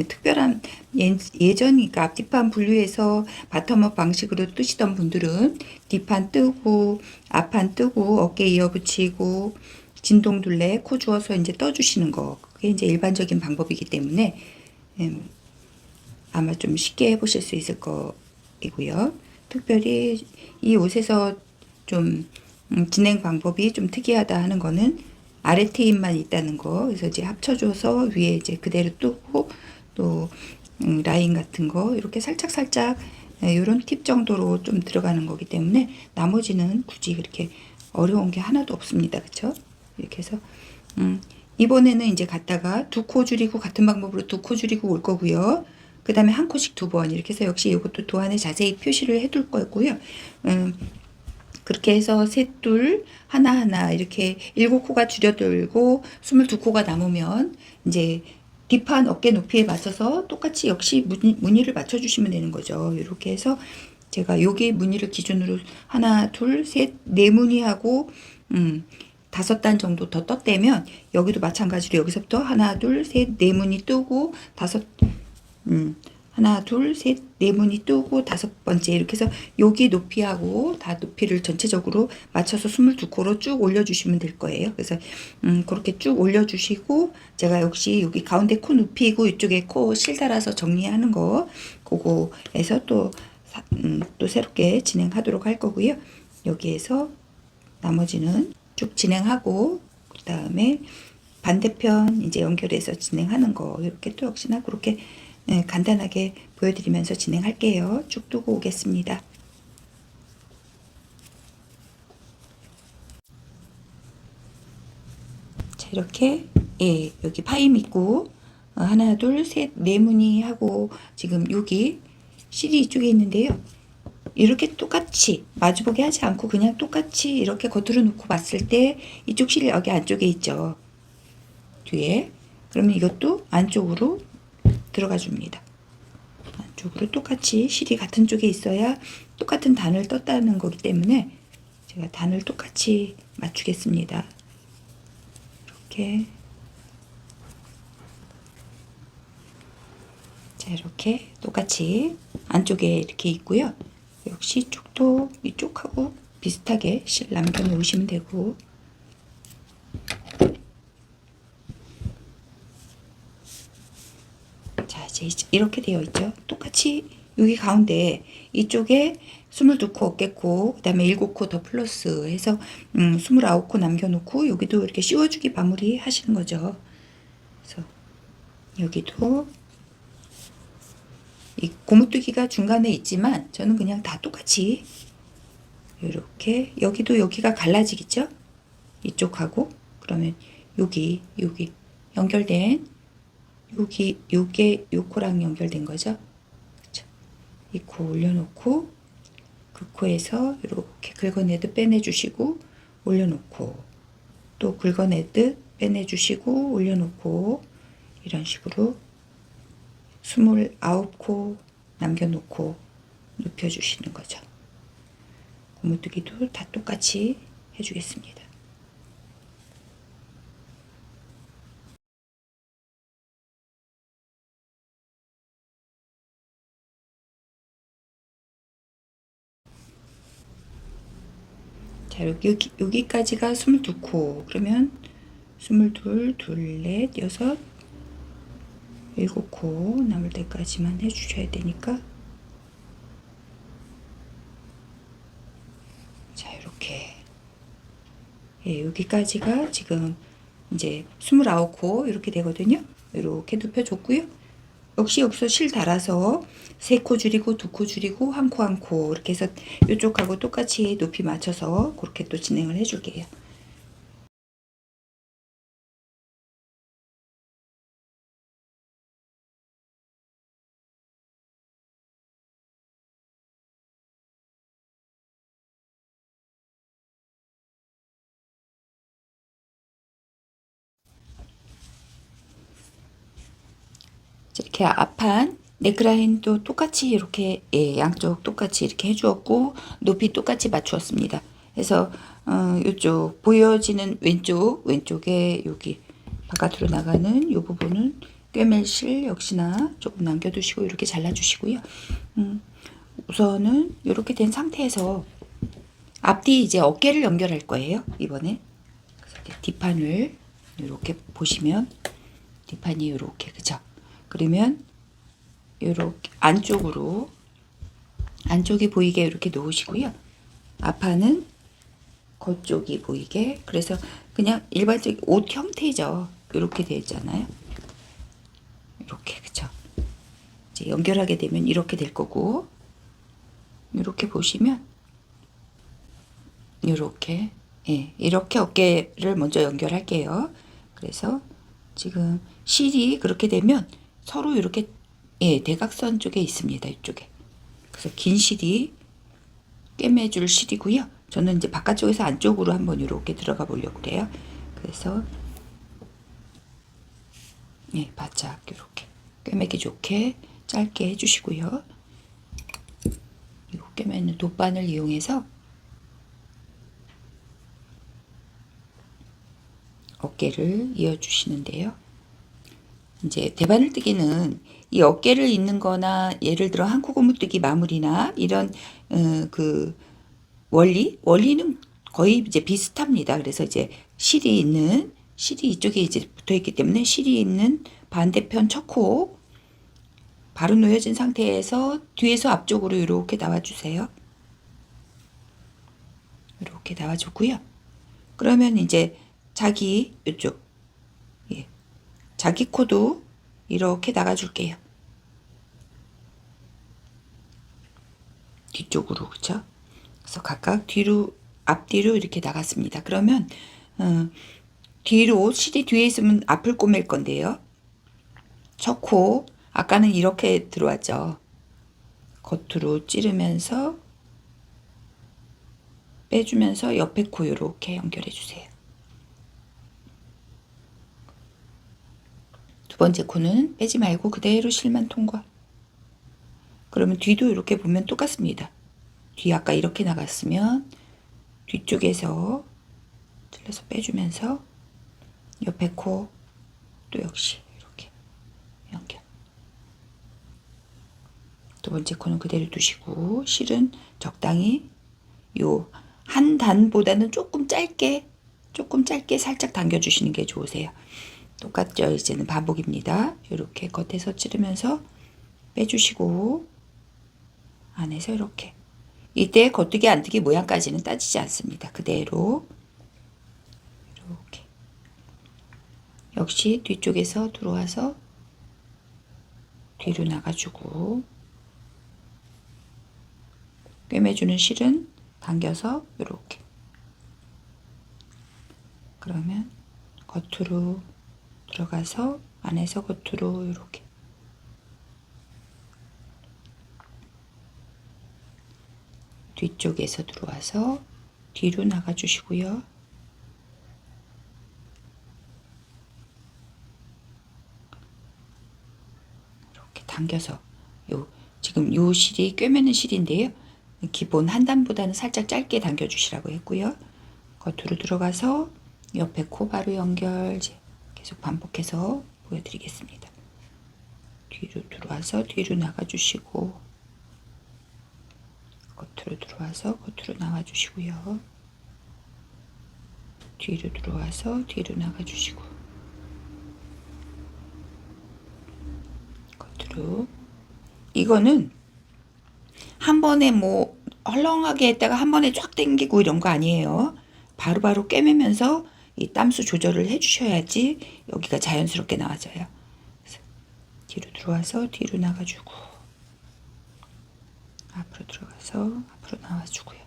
특별한 예전이니까 앞뒤판 분류해서 바텀업 방식으로 뜨시던 분들은 뒷판 뜨고 앞판 뜨고 어깨 이어붙이고 진동 둘레 코 주어서 이제 떠주시는 거, 그게 이제 일반적인 방법이기 때문에 아마 좀 쉽게 해보실 수 있을 거이고요. 특별히 이 옷에서 좀 진행 방법이 좀 특이하다 하는 거는 아래 트임만 있다는 거. 그래서 이제 합쳐줘서 위에 이제 그대로 뜨고 또 라인 같은 거 이렇게 살짝 이런 팁 정도로 좀 들어가는 거기 때문에 나머지는 굳이 그렇게 어려운 게 하나도 없습니다. 그쵸? 이렇게 해서 이번에는 이제 갔다가 두 코 줄이고 같은 방법으로 두 코 줄이고 올 거고요. 그 다음에 한 코씩 두 번 이렇게 해서 역시 이것도 도안에 자세히 표시를 해둘 거고요. 그렇게 해서 셋, 둘, 하나 이렇게 7코가 줄여들고 22코가 남으면 이제 뒷판 어깨 높이에 맞춰서 똑같이 역시 무늬를 맞춰주시면 되는 거죠. 이렇게 해서 제가 여기 무늬를 기준으로 하나, 둘, 셋, 네 무늬하고 5단 정도 더 떴다면 여기도 마찬가지로 여기서부터 하나, 둘, 셋, 네 무늬 뜨고 하나, 둘, 셋, 네 무늬 뜨고 5번째 이렇게 해서 여기 높이하고 다 높이를 전체적으로 맞춰서 22코로 쭉 올려주시면 될 거예요. 그래서 그렇게 쭉 올려주시고 제가 역시 여기 가운데 코 높이고 이쪽에 코 실 달아서 정리하는 거 그거에서 또 새롭게 진행하도록 할 거고요. 여기에서 나머지는 쭉 진행하고 그 다음에 반대편 이제 연결해서 진행하는 거 이렇게 또 역시나 그렇게 간단하게 보여드리면서 진행할게요. 쭉 두고 오겠습니다. 자, 이렇게 여기 파임 있고 하나, 둘, 셋, 네 무늬 하고 지금 여기 실이 이쪽에 있는데요. 이렇게 똑같이 마주보게 하지 않고 그냥 똑같이 이렇게 겉으로 놓고 봤을 때 이쪽 실이 여기 안쪽에 있죠. 뒤에. 그러면 이것도 안쪽으로 들어가 줍니다. 안쪽으로 똑같이 실이 같은 쪽에 있어야 똑같은 단을 떴다는 거기 때문에 제가 단을 똑같이 맞추겠습니다. 이렇게. 자, 이렇게 똑같이 안쪽에 이렇게 있고요. 역시 이쪽도 이쪽하고 비슷하게 실 남겨 놓으시면 되고, 자, 이제 이렇게 되어 있죠. 똑같이 여기 가운데 이쪽에 22코 어깨코, 그 다음에 7코 더 플러스 해서 29코 남겨놓고 여기도 이렇게 씌워주기 마무리 하시는 거죠. 그래서 여기도 이 고무뜨기가 중간에 있지만 저는 그냥 다 똑같이 이렇게 여기도 여기가 갈라지겠죠? 이쪽하고 그러면 여기 연결된 요게 요 코랑 연결된 거죠. 그쵸? 이 코 올려놓고 그 코에서 이렇게 긁어내듯 빼내주시고 올려놓고 또 긁어내듯 빼내주시고 올려놓고 이런 식으로 29코 남겨놓고 눕혀주시는 거죠. 고무뜨기도 다 똑같이 해주겠습니다. 자, 여기까지가 22코. 그러면 22, 둘, 넷, 여섯, 7코 남을 때까지만 해주셔야 되니까. 자, 이렇게. 여기까지가 지금 이제 29코 이렇게 되거든요. 이렇게 눕혀줬고요. 역시 여기서 실 달아서 3코 줄이고 2코 줄이고 1코 이렇게 해서 이쪽하고 똑같이 높이 맞춰서 그렇게 또 진행을 해줄게요. 이렇게 앞판 넥라인도 똑같이 이렇게 양쪽 똑같이 이렇게 해주었고 높이 똑같이 맞추었습니다. 그래서 이쪽 보여지는 왼쪽에 여기 바깥으로 나가는 이 부분은 꿰멜실 역시나 조금 남겨두시고 이렇게 잘라주시고요. 우선은 이렇게 된 상태에서 앞뒤 이제 어깨를 연결할 거예요. 이번에 그래서 뒷판을 이렇게 보시면 뒷판이 이렇게 그죠? 그러면 이렇게 안쪽이 보이게 이렇게 놓으시고요. 앞판은 겉쪽이 보이게. 그래서 그냥 일반적인 옷 형태죠. 이렇게 되어 있잖아요. 이렇게 그죠? 이제 연결하게 되면 이렇게 될 거고, 이렇게 보시면 이렇게 이렇게 어깨를 먼저 연결할게요. 그래서 지금 실이 그렇게 되면 서로 이렇게 대각선 쪽에 있습니다. 이쪽에. 그래서 긴 실이 꿰매줄 실이고요. 저는 이제 바깥쪽에서 안쪽으로 한번 이렇게 들어가 보려고 그래요. 그래서 바짝 이렇게 꿰매기 좋게 짧게 해주시고요. 그리고 꿰매는 돗바늘 이용해서 어깨를 이어주시는데요. 이제 대바늘뜨기는 이 어깨를 잇는 거나 예를 들어 한코고무뜨기 마무리나 이런 그 원리는 거의 이제 비슷합니다. 그래서 이제 실이 이쪽에 이제 붙어 있기 때문에 실이 있는 반대편 첫 코 바로 놓여진 상태에서 뒤에서 앞쪽으로 이렇게 나와주세요. 이렇게 나와주고요. 그러면 이제 자기 이쪽 자기 코도 이렇게 나가줄게요. 뒤쪽으로 그쵸? 그래서 각각 앞뒤로 이렇게 나갔습니다. 그러면 뒤로 실이 뒤에 있으면 앞을 꼬맬 건데요. 첫 코 아까는 이렇게 들어왔죠. 겉으로 찌르면서 빼주면서 옆에 코 이렇게 연결해 주세요. 두 번째 코는 빼지 말고 그대로 실만 통과. 그러면 뒤도 이렇게 보면 똑같습니다. 뒤 아까 이렇게 나갔으면 뒤쪽에서 틀려서 빼주면서 옆에 코 또 역시 이렇게 연결. 두 번째 코는 그대로 두시고 실은 적당히 요 한 단보다는 조금 짧게 살짝 당겨주시는 게 좋으세요. 똑같죠? 이제는 반복입니다. 이렇게 겉에서 찌르면서 빼주시고 안에서 이렇게. 이때 겉뜨기 안뜨기 모양까지는 따지지 않습니다. 그대로 이렇게. 역시 뒤쪽에서 들어와서 뒤로 나가주고 꿰매주는 실은 당겨서 이렇게. 그러면 겉으로 들어가서 안에서 겉으로 이렇게. 뒤쪽에서 들어와서 뒤로 나가주시고요. 이렇게 당겨서 지금 요 실이 꿰매는 실인데요. 기본 한 단보다는 살짝 짧게 당겨주시라고 했고요. 겉으로 들어가서 옆에 코 바로 연결 계속 반복해서 보여드리겠습니다. 뒤로 들어와서 뒤로 나가주시고 겉으로 들어와서 겉으로 나와주시고요. 뒤로 들어와서 뒤로 나가주시고 겉으로. 이거는 한 번에 뭐 헐렁하게 했다가 한 번에 쫙 당기고 이런 거 아니에요. 바로바로 꿰매면서 이 땀수 조절을 해주셔야지 여기가 자연스럽게 나와져요. 그래서 뒤로 들어와서 뒤로 나가주고 앞으로 들어가서 앞으로 나와주고요.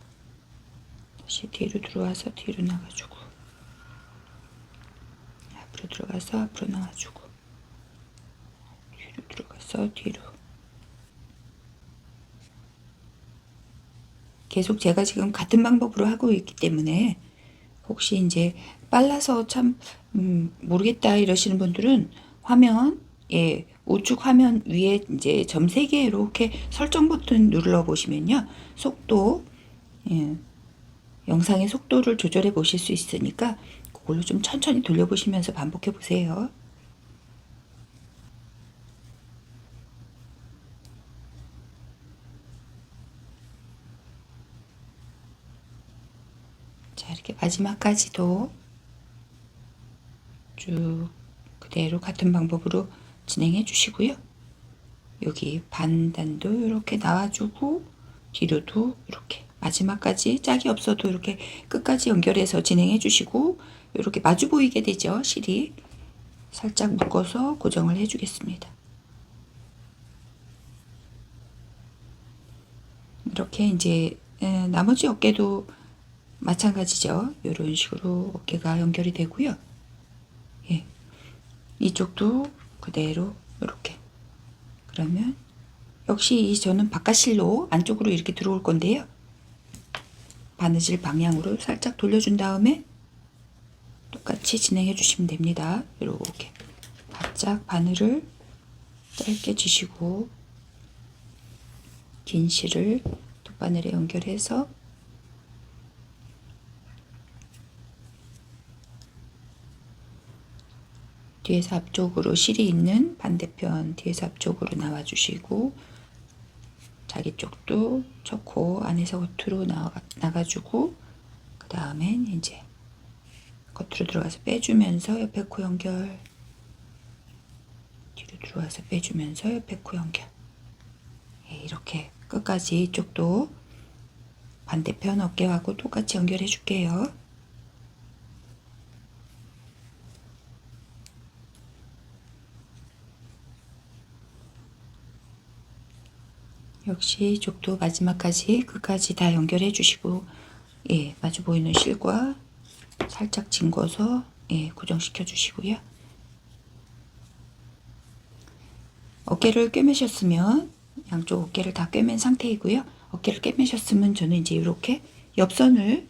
다시 뒤로 들어와서 뒤로 나가주고 앞으로 들어가서 앞으로 나와주고 뒤로 들어가서 뒤로. 계속 제가 지금 같은 방법으로 하고 있기 때문에 혹시 이제 빨라서 참 모르겠다 이러시는 분들은 화면 우측 화면 위에 이제 점 3개 이렇게 설정 버튼 눌러 보시면요. 속도 영상의 속도를 조절해 보실 수 있으니까 그걸로 좀 천천히 돌려보시면서 반복해 보세요. 자, 이렇게 마지막까지도 쭉 그대로 같은 방법으로 진행해 주시고요. 여기 반단도 이렇게 나와주고 뒤로도 이렇게 마지막까지 짝이 없어도 이렇게 끝까지 연결해서 진행해 주시고 이렇게 마주 보이게 되죠. 실이 살짝 묶어서 고정을 해 주겠습니다. 이렇게 이제 나머지 어깨도 마찬가지죠. 이런 식으로 어깨가 연결이 되고요. 예, 이쪽도 그대로 이렇게. 그러면 역시 저는 바깥실로 안쪽으로 이렇게 들어올 건데요. 바느질 방향으로 살짝 돌려준 다음에 똑같이 진행해 주시면 됩니다. 이렇게 바짝 바늘을 짧게 주시고 긴 실을 돗바늘에 연결해서 뒤에서 앞쪽으로 실이 있는 반대편 뒤에서 앞쪽으로 나와 주시고 자기 쪽도 쳤고 안에서 겉으로 나가주고 그 다음엔 이제 겉으로 들어가서 빼주면서 옆에 코 연결 뒤로 들어와서 빼주면서 옆에 코 연결. 예, 이렇게 끝까지 이쪽도 반대편 어깨하고 똑같이 연결해 줄게요. 역시 이쪽도 마지막까지 끝까지 다 연결해 주시고 예, 마주 보이는 실과 살짝 헹궈서 예, 고정시켜 주시고요. 어깨를 꿰매셨으면 양쪽 어깨를 다 꿰맨 상태이고요. 어깨를 꿰매셨으면 저는 이제 이렇게 옆선을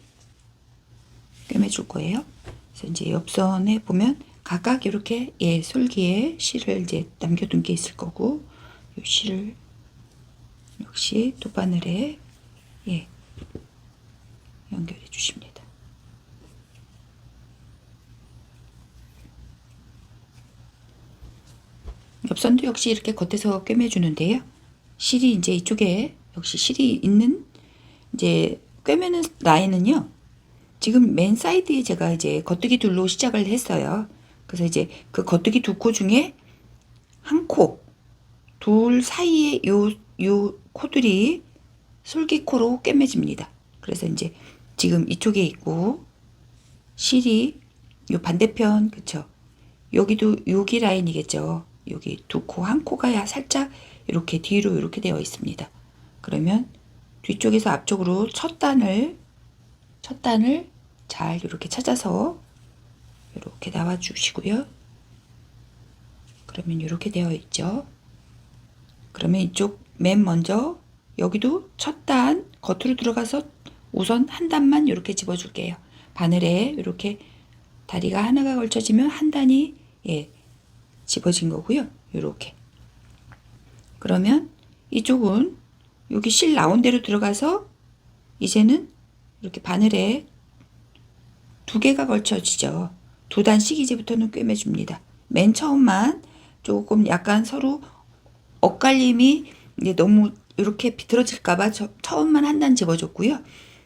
꿰매 줄 거예요. 그래서 이제 옆선에 보면 각각 이렇게 예, 솔기에 실을 이제 남겨둔 게 있을 거고 이 실을 역시 돗바늘에 예, 연결해 주십니다. 옆선도 역시 이렇게 겉에서 꿰매 주는데요. 실이 이제 이쪽에 역시 실이 있는 이제 꿰매는 라인은요. 지금 맨 사이드에 제가 이제 겉뜨기 둘로 시작을 했어요. 그래서 이제 그 겉뜨기 두 코 중에 한 코, 둘 사이에 요 코들이 솔기코로 꿰매집니다. 그래서 이제 지금 이쪽에 있고 실이 요 반대편 그쵸? 여기도 여기 라인이겠죠. 여기 두 코, 한 코가 살짝 이렇게 뒤로 이렇게 되어 있습니다. 그러면 뒤쪽에서 앞쪽으로 첫 단을 잘 이렇게 찾아서 이렇게 나와 주시고요. 그러면 이렇게 되어 있죠. 그러면 이쪽 맨 먼저 여기도 첫 단 겉으로 들어가서 우선 한 단만 이렇게 집어 줄게요. 바늘에 이렇게 다리가 하나가 걸쳐지면 한 단이 예, 집어진 거고요. 이렇게. 그러면 이쪽은 여기 실 나온 대로 들어가서 이제는 이렇게 바늘에 두 개가 걸쳐지죠. 두 단씩 이제부터는 꿰매줍니다. 맨 처음만 조금 약간 서로 엇갈림이 이제 너무 이렇게 비틀어질까봐 처음만 한 단 집어줬고요.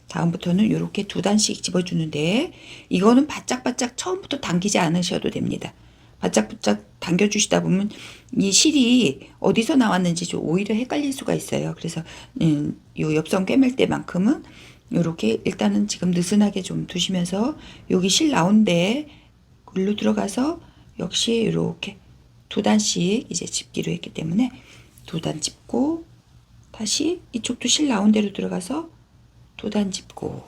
다음부터는 이렇게 두 단씩 집어주는데 이거는 바짝바짝 처음부터 당기지 않으셔도 됩니다. 바짝바짝 당겨주시다 보면 이 실이 어디서 나왔는지 좀 오히려 헷갈릴 수가 있어요. 그래서 요 옆선 꿰맬 때만큼은 이렇게 일단은 지금 느슨하게 좀 두시면서 여기 실 나온데 글로 들어가서 역시 이렇게 두 단씩 이제 집기로 했기 때문에 두 단 집고 다시 이쪽도 실 나온 대로 들어가서 두 단 집고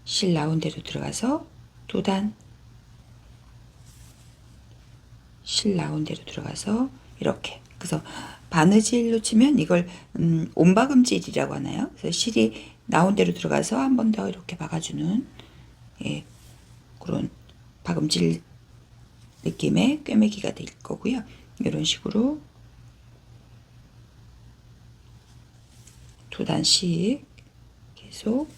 실 나온 대로 들어가서 두 단 실 나온 대로 들어가서 이렇게. 그래서 바느질로 치면 이걸 온박음질이라고 하나요? 그래서 실이 나온 대로 들어가서 한 번 더 이렇게 박아주는 예, 그런 박음질 느낌의 꿰매기가 될 거고요. 이런 식으로 두 단씩 계속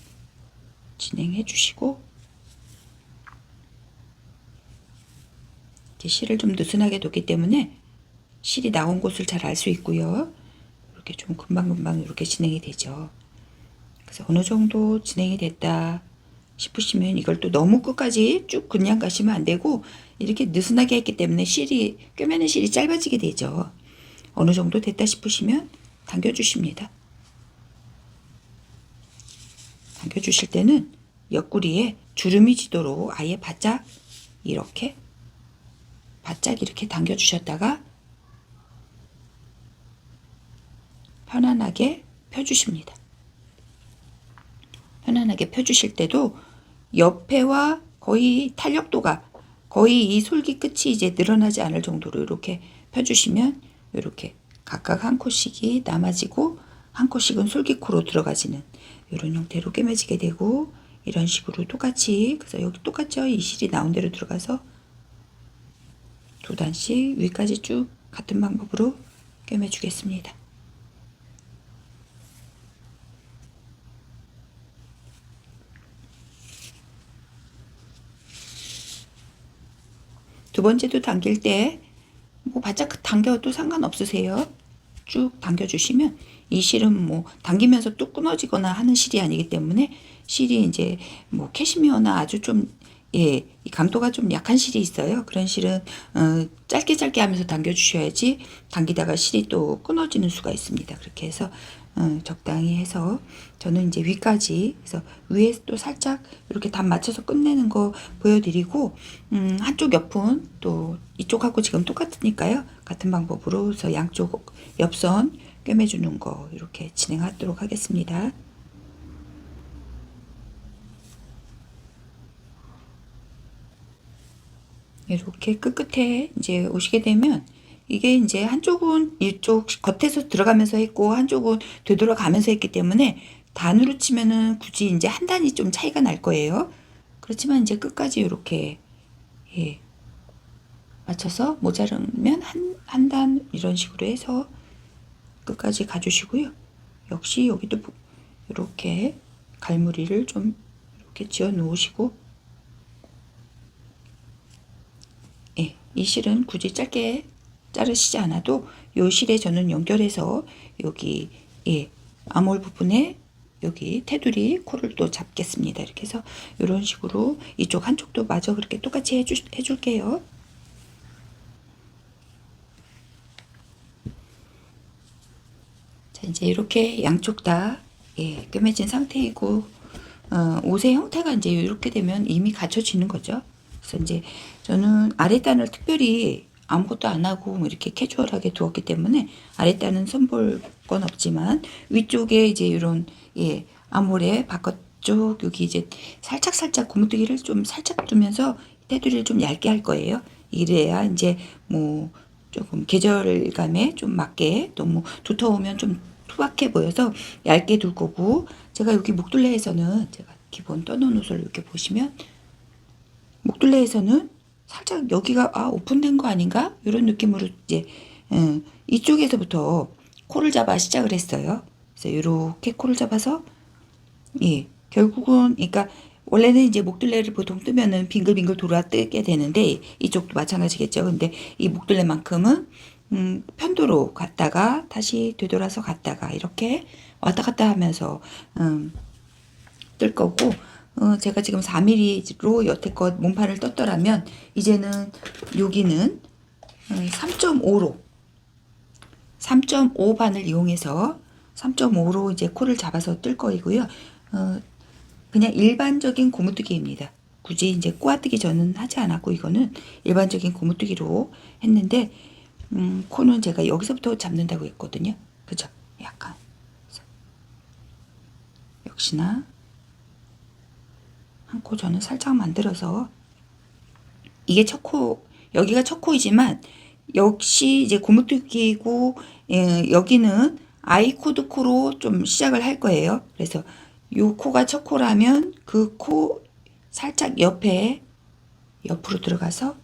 진행해 주시고 이제 실을 좀 느슨하게 뒀기 때문에 실이 나온 곳을 잘 알 수 있고요. 이렇게 좀 금방금방 이렇게 진행이 되죠. 그래서 어느 정도 진행이 됐다 싶으시면 이걸 또 너무 끝까지 쭉 그냥 가시면 안 되고 이렇게 느슨하게 했기 때문에 꿰매는 실이 짧아지게 되죠. 어느 정도 됐다 싶으시면 당겨주십니다. 당겨주실 때는 옆구리에 주름이 지도록 아예 바짝 이렇게 당겨주셨다가 편안하게 펴주십니다. 편안하게 펴주실 때도 옆에와 거의 탄력도가 거의 이 솔기 끝이 이제 늘어나지 않을 정도로 이렇게 펴주시면 이렇게 각각 한 코씩이 남아지고 한 코씩은 솔기코로 들어가지는 이런 형태로 꿰매지게 되고 이런 식으로 똑같이 그래서 여기 똑같죠. 이 실이 나온 대로 들어가서 두 단씩 위까지 쭉 같은 방법으로 꿰매주겠습니다. 두 번째도 당길 때 뭐 바짝 당겨도 상관없으세요. 쭉 당겨주시면 이 실은 뭐 당기면서 뚝 끊어지거나 하는 실이 아니기 때문에 실이 이제 뭐 캐시미어나 아주 좀 이 감도가 좀 약한 실이 있어요. 그런 실은 짧게 하면서 당겨주셔야지 당기다가 실이 또 끊어지는 수가 있습니다. 그렇게 해서 적당히 해서 저는 이제 위까지 그래서 위에 또 살짝 이렇게 단 맞춰서 끝내는 거 보여드리고 한쪽 옆은 또 이쪽하고 지금 똑같으니까요. 같은 방법으로 그래서 양쪽 옆선 꿰매주는 거 이렇게 진행하도록 하겠습니다. 이렇게 끝에 이제 오시게 되면 이게 이제 한쪽은 이쪽 겉에서 들어가면서 했고 한쪽은 되돌아가면서 했기 때문에 단으로 치면은 굳이 이제 한 단이 좀 차이가 날 거예요. 그렇지만 이제 끝까지 이렇게 맞춰서 모자르면 한 단 이런 식으로 해서 끝까지 가주시고요. 역시 여기도 이렇게 갈무리를 좀 이렇게 지어 놓으시고 이 실은 굳이 짧게 자르시지 않아도 요 실에 저는 연결해서 여기 암홀 부분에 여기 테두리 코를 또 잡겠습니다. 이렇게 해서 이런 식으로 이쪽 한쪽도 마저 그렇게 똑같이 해줄게요. 자, 이제 이렇게 양쪽 다 꿰매진 상태이고 옷의 형태가 이제 이렇게 되면 이미 갖춰지는 거죠. 그래서 이제 저는 아랫단을 특별히 아무것도 안 하고 뭐 이렇게 캐주얼하게 두었기 때문에 아랫단은 손볼 건 없지만 위쪽에 이제 이런 암홀의 바깥쪽 여기 이제 살짝 고무뜨기를 좀 살짝 두면서 테두리를 좀 얇게 할 거예요. 이래야 이제 뭐 조금 계절감에 좀 맞게 너무 두터우면 좀 투박해 보여서 얇게 둘 거고 제가 여기 목둘레에서는 제가 기본 떠놓은 옷을 이렇게 보시면 목둘레에서는 살짝 여기가 오픈된 거 아닌가? 이런 느낌으로 이제 이쪽에서부터 코를 잡아 시작을 했어요. 그래서 이렇게 코를 잡아서 결국은 그러니까 원래는 이제 목둘레를 보통 뜨면은 빙글빙글 돌아 뜨게 되는데 이쪽도 마찬가지겠죠. 근데 이 목둘레만큼은 편도로 갔다가 다시 되돌아서 갔다가 이렇게 왔다 갔다 하면서 뜰 거고 제가 지금 4mm로 여태껏 몸판을 떴더라면 이제는 여기는 3.5로 3.5반을 이용해서 3.5로 이제 코를 잡아서 뜰 거이고요. 그냥 일반적인 고무뜨기입니다. 굳이 이제 꼬아뜨기 저는 하지 않았고 이거는 일반적인 고무뜨기로 했는데 코는 제가 여기서부터 잡는다고 했거든요. 그죠? 약간 역시나 한 코 저는 살짝 만들어서 이게 첫 코, 여기가 첫 코이지만 역시 이제 고무뜨기고 여기는 아이코드 코로 좀 시작을 할 거예요. 그래서 요 코가 첫 코라면 그 코 살짝 옆으로 들어가서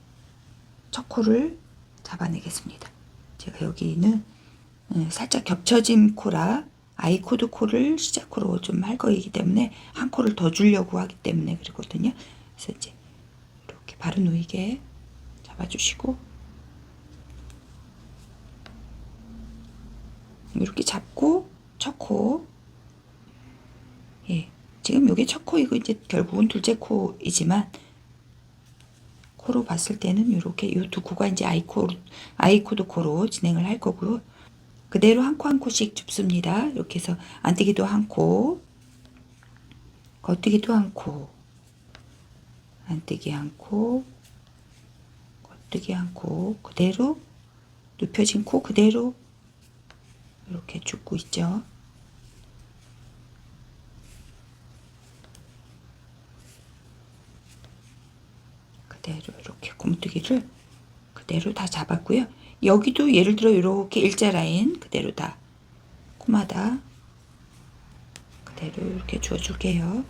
첫 코를 잡아내겠습니다. 제가 여기는 살짝 겹쳐진 코라 아이코드 코를 시작으로 좀 할 거이기 때문에 한 코를 더 주려고 하기 때문에 그러거든요. 그래서 이제 이렇게 바로 놓이게 잡아주시고 이렇게 잡고 첫 코 예. 지금 요게 첫 코이고 이제 결국은 둘째 코이지만 코로 봤을 때는 이렇게 요 두 코가 이제 아이코드 코로 진행을 할 거고요. 그대로 한 코 한 코씩 줍습니다. 이렇게 해서 안뜨기도 한 코, 겉뜨기도 한 코, 안뜨기 한 코, 겉뜨기 한 코, 그대로 눕혀진 코 그대로 이렇게 줍고 있죠. 그대로 이렇게 곰뜨기를 그대로 다 잡았고요. 여기도 예를 들어 이렇게 일자 라인 그대로 다 코마다 그대로 이렇게 주어줄게요.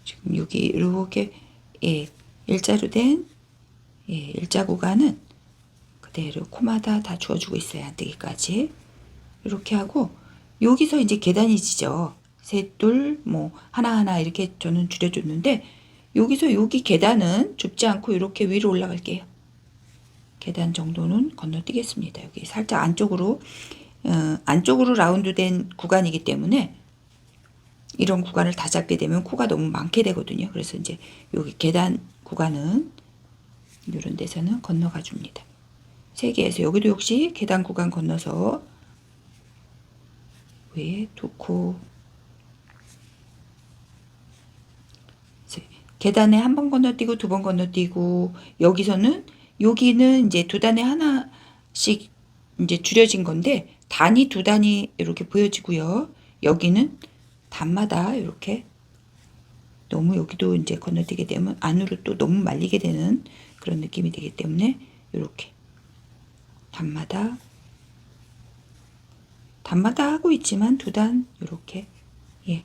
지금 여기 이렇게 예, 일자로 된 예, 일자 구간은 그대로 코마다 다 주어주고 있어요. 안뜨기까지 이렇게 하고 여기서 이제 계단이 지죠. 셋, 둘, 뭐 하나하나 이렇게 저는 줄여줬는데 여기서 여기 계단은 줍지 않고 이렇게 위로 올라갈게요. 계단 정도는 건너뛰겠습니다. 여기 살짝 안쪽으로 라운드된 구간이기 때문에 이런 구간을 다 잡게 되면 코가 너무 많게 되거든요. 그래서 이제 여기 계단 구간은 이런 데서는 건너가 줍니다. 3개에서 여기도 역시 계단 구간 건너서 위에 2코 계단에 한 번 건너뛰고 2번 건너뛰고 여기는 이제 두 단에 하나씩 이제 줄여진 건데 단이 두 단이 이렇게 보여지고요. 여기는 단마다 이렇게 너무 여기도 이제 건너뛰게 되면 안으로 또 너무 말리게 되는 그런 느낌이 되기 때문에 이렇게 단마다 하고 있지만 두 단 이렇게 예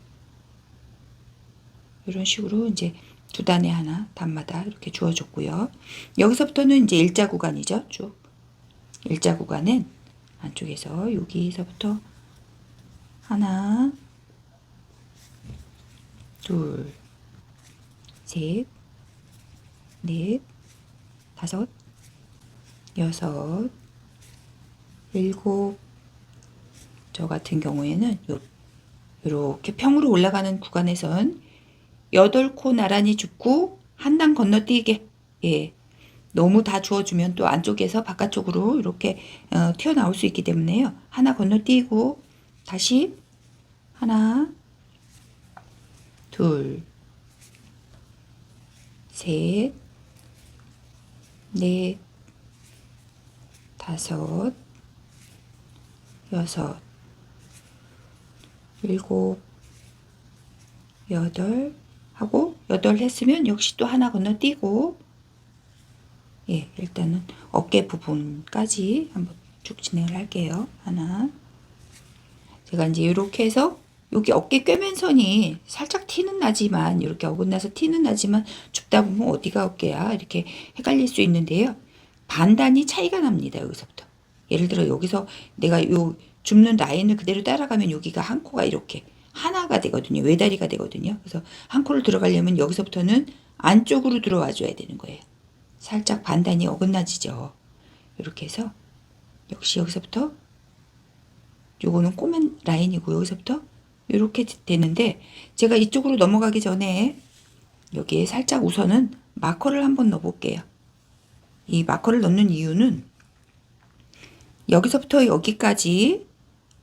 이런 식으로 이제 두 단에 하나 단마다 이렇게 주어줬고요. 여기서부터는 이제 일자 구간이죠. 쭉 일자 구간은 안쪽에서 여기서부터 하나, 둘, 셋, 넷, 다섯, 여섯, 일곱. 저 같은 경우에는 이렇게 평으로 올라가는 구간에선 8코 나란히 줍고 한 단 건너뛰게 예. 너무 다 주어주면 또 안쪽에서 바깥쪽으로 이렇게 튀어나올 수 있기 때문에요. 하나 건너뛰고 다시 하나, 둘, 셋, 넷, 다섯, 여섯, 일곱, 여덟 하고 8 했으면 역시 또 하나 건너뛰고 예, 일단은 어깨 부분까지 한번 쭉 진행을 할게요. 하나. 제가 이제 이렇게 해서 여기 어깨 꿰맨선이 살짝 티는 나지만 이렇게 어긋나서 티는 나지만 줍다 보면 어디가 어깨야 이렇게 헷갈릴 수 있는데요. 반단이 차이가 납니다. 여기서부터. 예를 들어 여기서 내가 요 줍는 라인을 그대로 따라가면 여기가 한 코가 이렇게 하나가 되거든요. 외다리가 되거든요. 그래서 한 코를 들어가려면 여기서부터는 안쪽으로 들어와 줘야 되는 거예요. 살짝 반단이 어긋나지죠. 이렇게 해서 역시 여기서부터 요거는 꼬맨 라인이고 여기서부터 이렇게 되는데 제가 이쪽으로 넘어가기 전에 여기에 살짝 우선은 마커를 한번 넣어 볼게요. 이 마커를 넣는 이유는 여기서부터 여기까지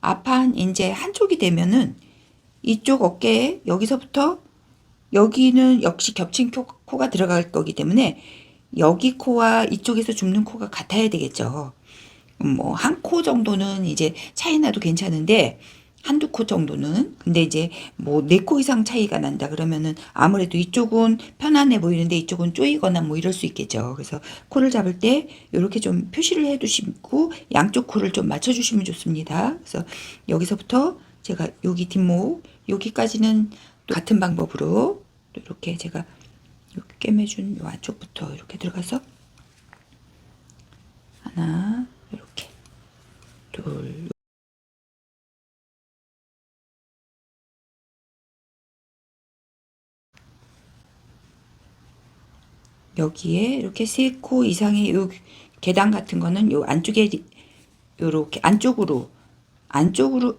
앞판 이제 한쪽이 되면은 이쪽 어깨에 여기서부터 여기는 역시 겹친 코가 들어갈 거기 때문에 여기 코와 이쪽에서 줍는 코가 같아야 되겠죠. 뭐 한 코 정도는 이제 차이 나도 괜찮은데 한두 코 정도는 근데 이제 뭐 4코 이상 차이가 난다 그러면은 아무래도 이쪽은 편안해 보이는데 이쪽은 쪼이거나 뭐 이럴 수 있겠죠. 그래서 코를 잡을 때 이렇게 좀 표시를 해 두시고 양쪽 코를 좀 맞춰 주시면 좋습니다. 그래서 여기서부터 제가 여기 뒷목 여기까지는 또 같은 방법으로 또 이렇게 제가 이렇게 꿰매준 요 안쪽부터 이렇게 들어가서 하나 이렇게 둘 여기에 이렇게 3코 이상의 요 계단 같은 거는 요 안쪽에 요렇게 안쪽으로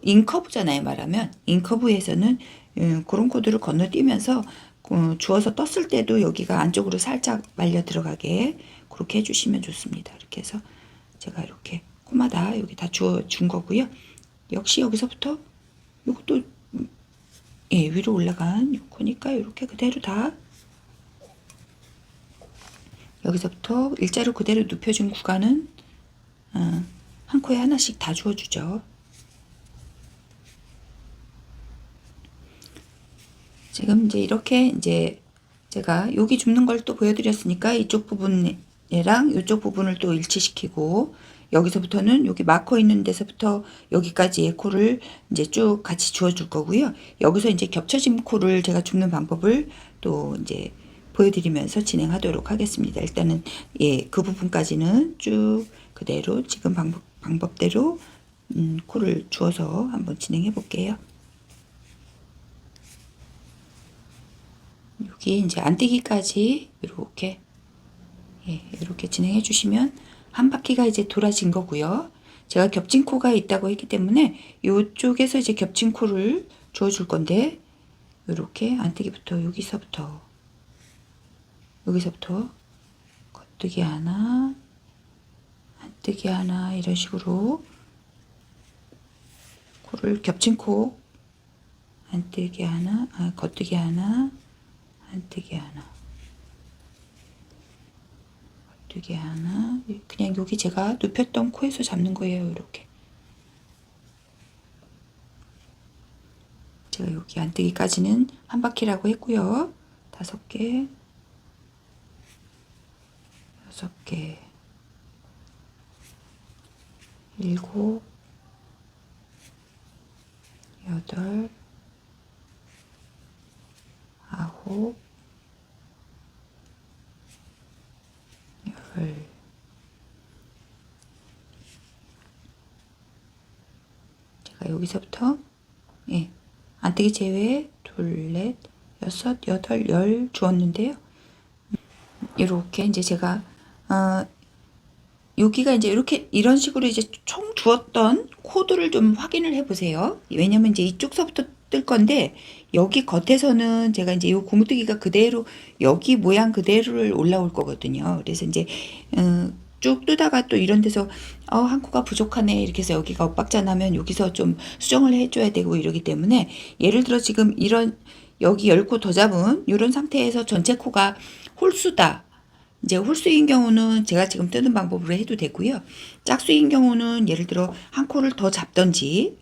인커브잖아요. 말하면 인커브에서는 그런 코드를 건너뛰면서 주워서 떴을 때도 여기가 안쪽으로 살짝 말려 들어가게 그렇게 해주시면 좋습니다. 이렇게 해서 제가 이렇게 코마다 여기 다 주워 준 거고요. 역시 여기서부터 이것도 예, 위로 올라간 요 코니까 이렇게 그대로 다 여기서부터 일자로 그대로 눕혀준 구간은 한 코에 하나씩 다 주워주죠. 지금 이제 이렇게 이제 제가 여기 줍는 걸 또 보여드렸으니까 이쪽 부분이랑 이쪽 부분을 또 일치시키고 여기서부터는 여기 마커 있는 데서부터 여기까지의 코를 이제 쭉 같이 주워줄 거고요. 여기서 이제 겹쳐진 코를 제가 줍는 방법을 또 이제 보여드리면서 진행하도록 하겠습니다. 일단은 예, 그 부분까지는 쭉 그대로 지금 방법대로 코를 주워서 한번 진행해 볼게요. 여기 이제 안뜨기까지 이렇게 예, 이렇게 진행해 주시면 한 바퀴가 이제 돌아진 거고요. 제가 겹친 코가 있다고 했기 때문에 이쪽에서 이제 겹친 코를 주워 줄 건데 이렇게 안뜨기부터 여기서부터 겉뜨기 하나 안뜨기 하나 이런 식으로 코를 겹친 코 안뜨기 하나 겉뜨기 하나 안뜨기 하나 겉뜨기 하나 그냥 여기 제가 눕혔던 코에서 잡는 거예요. 이렇게 제가 여기 안뜨기까지는 한 바퀴라고 했고요. 5개 6개 7 8 9 10 제가 여기서부터 예, 안뜨기 제외 2, 4, 6, 8, 10 주었는데요. 이렇게 이제 제가 여기가 이제 이렇게 이런 식으로 이제 총 주었던 코드를 좀 확인을 해 보세요. 왜냐면 이제 이쪽서부터 뜰 건데 여기 겉에서는 제가 이제 이 고무뜨기가 그대로 여기 모양 그대로를 올라올 거거든요. 그래서 이제 쭉 뜨다가 또 이런 데서 한 코가 부족하네 이렇게 해서 여기가 엇박자 나면 여기서 좀 수정을 해줘야 되고 이러기 때문에 예를 들어 지금 이런 여기 10코 더 잡은 이런 상태에서 전체 코가 홀수다. 이제 홀수인 경우는 제가 지금 뜨는 방법으로 해도 되고요. 짝수인 경우는 예를 들어 한 코를 더 잡던지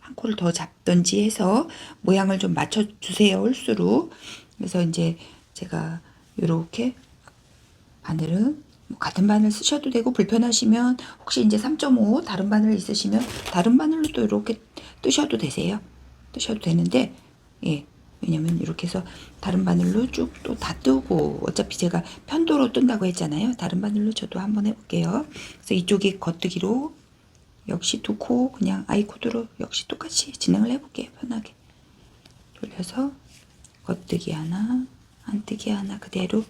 해서 모양을 좀 맞춰 주세요. 홀수로. 그래서 이제 제가 이렇게 바늘은 같은 바늘 쓰셔도 되고 불편하시면 혹시 이제 3.5 다른 바늘 있으시면 다른 바늘로 또 이렇게 뜨셔도 되세요. 뜨셔도 되는데 예. 왜냐면 이렇게 해서 다른 바늘로 쭉 또 다 뜨고 어차피 제가 편도로 뜬다고 했잖아요. 다른 바늘로 저도 한번 해볼게요. 그래서 이쪽이 겉뜨기로 역시 2코 그냥 아이코드로 역시 똑같이 진행을 해볼게요. 편하게 돌려서 겉뜨기 하나 안뜨기 하나 그대로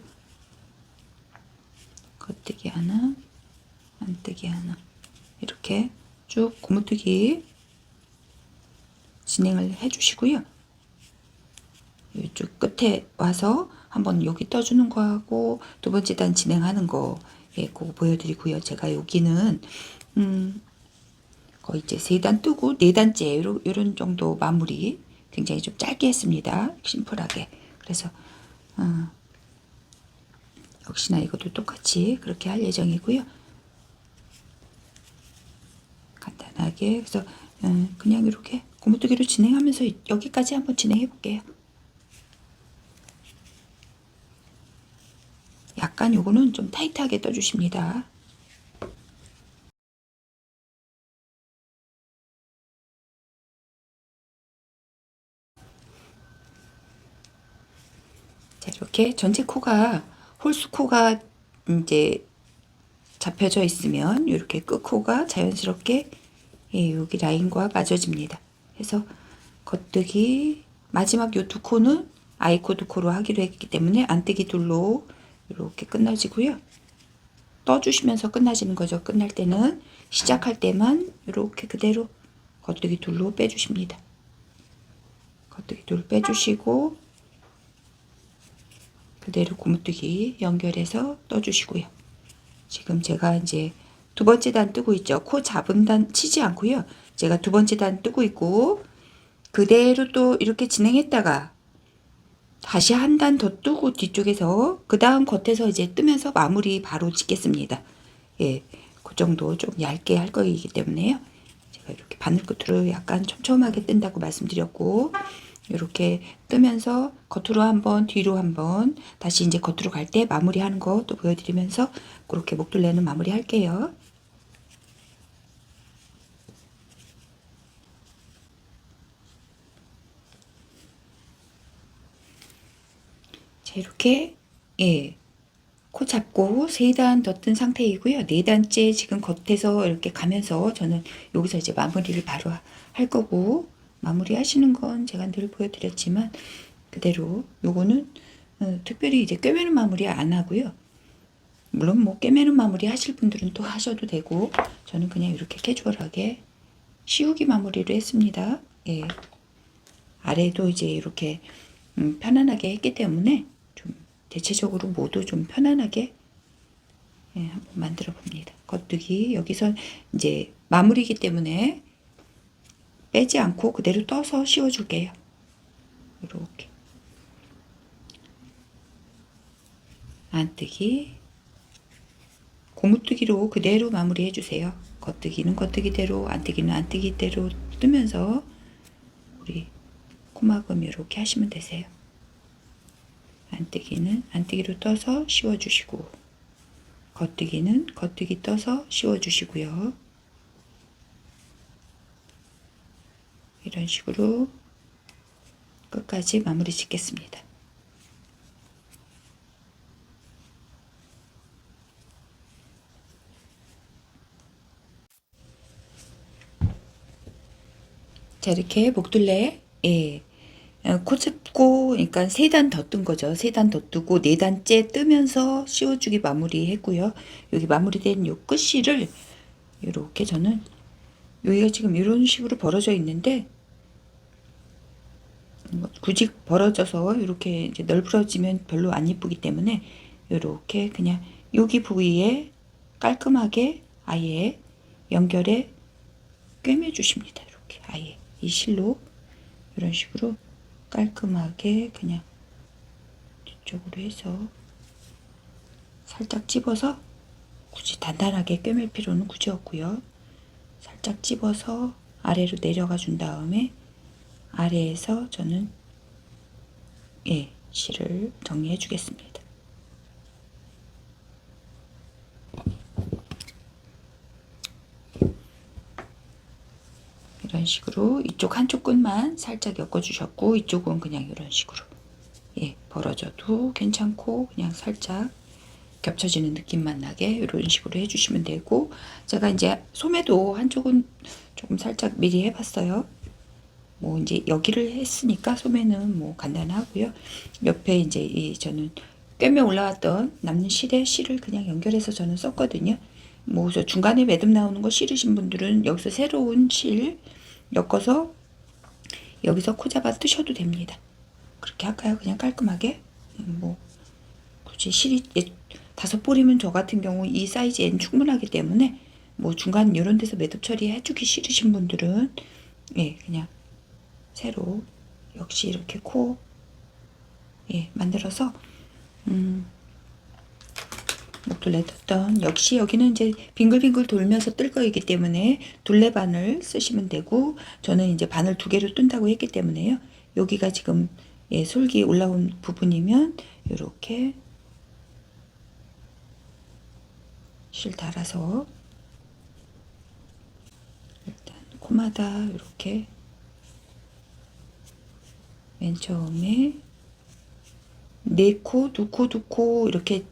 겉뜨기 하나 안뜨기 하나 이렇게 쭉 고무뜨기 진행을 해주시고요. 이쪽 끝에 와서 한번 여기 떠주는 거하고 두 번째 단 진행하는 거 예, 그거 보여드리고요. 제가 여기는 거의 이제 3단 뜨고 4단째 이런 정도 마무리 굉장히 좀 짧게 했습니다. 심플하게. 그래서 역시나 이것도 똑같이 그렇게 할 예정이고요. 간단하게 그래서 그냥 이렇게 고무뜨기로 진행하면서 여기까지 한번 진행해 볼게요. 약간 요거는 좀 타이트하게 떠주십니다. 자, 이렇게 전체 코가 홀수 코가 이제 잡혀져 있으면 이렇게 끝코가 자연스럽게 예, 여기 라인과 맞아집니다. 그래서 겉뜨기 마지막 요 2코는 아이코 2코로 하기로 했기 때문에 안뜨기 둘로 이렇게 끝나지고요. 떠주시면서 끝나지는 거죠. 끝날 때는 시작할 때만 이렇게 그대로 겉뜨기 둘로 빼주십니다. 겉뜨기 둘 빼주시고 그대로 고무뜨기 연결해서 떠주시고요. 지금 제가 이제 두 번째 단 뜨고 있죠. 코 잡은 단 치지 않고요. 제가 두 번째 단 뜨고 있고 그대로 또 이렇게 진행했다가 다시 한 단 더 뜨고 뒤쪽에서 그 다음 겉에서 이제 뜨면서 마무리 바로 짓겠습니다. 예, 그 정도 좀 얇게 할 거이기 때문에요. 제가 이렇게 바늘 끝으로 약간 촘촘하게 뜬다고 말씀드렸고 이렇게 뜨면서 겉으로 한번 뒤로 한번 다시 이제 겉으로 갈 때 마무리하는 거 또 보여드리면서 그렇게 목둘레는 마무리 할게요. 자, 이렇게 예, 코 잡고 3단 더 뜬 상태이고요. 4단째 지금 겉에서 이렇게 가면서 저는 여기서 이제 마무리를 바로 할 거고 마무리 하시는 건 제가 늘 보여드렸지만 그대로 요거는 특별히 이제 꿰매는 마무리 안 하고요. 물론 뭐 꿰매는 마무리 하실 분들은 또 하셔도 되고 저는 그냥 이렇게 캐주얼하게 씌우기 마무리를 했습니다. 예. 아래도 이제 이렇게 편안하게 했기 때문에 좀 대체적으로 모두 좀 편안하게 예, 한번 만들어 봅니다. 겉뜨기 여기서 이제 마무리이기 때문에 빼지 않고 그대로 떠서 씌워 줄게요. 이렇게 안뜨기 고무뜨기로 그대로 마무리 해주세요. 겉뜨기는 겉뜨기대로 안뜨기는 안뜨기대로 뜨면서 우리 코막음 이렇게 하시면 되세요. 안뜨기는 안뜨기로 떠서 씌워주시고 겉뜨기는 겉뜨기 떠서 씌워주시고요. 이런 식으로 끝까지 마무리 짓겠습니다. 자, 이렇게 목둘레 예, 코 잡고 그러니까 3단 더 뜬 거죠. 3단 더 뜨고 4단째 뜨면서 씌워주기 마무리 했고요. 여기 마무리된 요 끝실을 이렇게 저는 여기가 지금 이런 식으로 벌어져 있는데 굳이 벌어져서 이렇게 이제 널브러지면 별로 안 예쁘기 때문에 이렇게 그냥 여기 부위에 깔끔하게 아예 연결해 꿰매 주십니다. 이렇게 아예 이 실로 이런 식으로 깔끔하게 그냥 뒤쪽으로 해서 살짝 찝어서 굳이 단단하게 꿰맬 필요는 굳이 없고요. 살짝 찝어서 아래로 내려가 준 다음에 아래에서 저는 예, 실을 정리해 주겠습니다. 이런 식으로 이쪽 한쪽 끝만 살짝 엮어 주셨고 이쪽은 그냥 이런 식으로 예, 벌어져도 괜찮고 그냥 살짝 겹쳐지는 느낌만 나게 이런 식으로 해주시면 되고 제가 이제 소매도 한쪽은 조금 살짝 미리 해봤어요. 뭐 이제 여기를 했으니까 소매는 뭐 간단하고요. 옆에 이제 이 저는 꿰매 올라왔던 남는 실을 그냥 연결해서 저는 썼거든요. 뭐 저 중간에 매듭 나오는 거 싫으신 분들은 여기서 새로운 실 엮어서 여기서 코 잡아 뜨셔도 됩니다. 그렇게 할까요? 그냥 깔끔하게 뭐 굳이 실이 5볼이면 저 같은 경우 이 사이즈엔 충분하기 때문에 뭐 중간 이런 데서 매듭 처리해 주기 싫으신 분들은 예 그냥 새로 역시 이렇게 코 예 만들어서 목둘레 떴던 역시 여기는 이제 빙글빙글 돌면서 뜰 거이기 때문에 둘레바늘 쓰시면 되고 저는 이제 바늘 2개로 뜬다고 했기 때문에요. 여기가 지금 예, 솔기 올라온 부분이면 이렇게 실 달아서 일단 코마다 이렇게 맨 처음에 4코, 2코, 2코 이렇게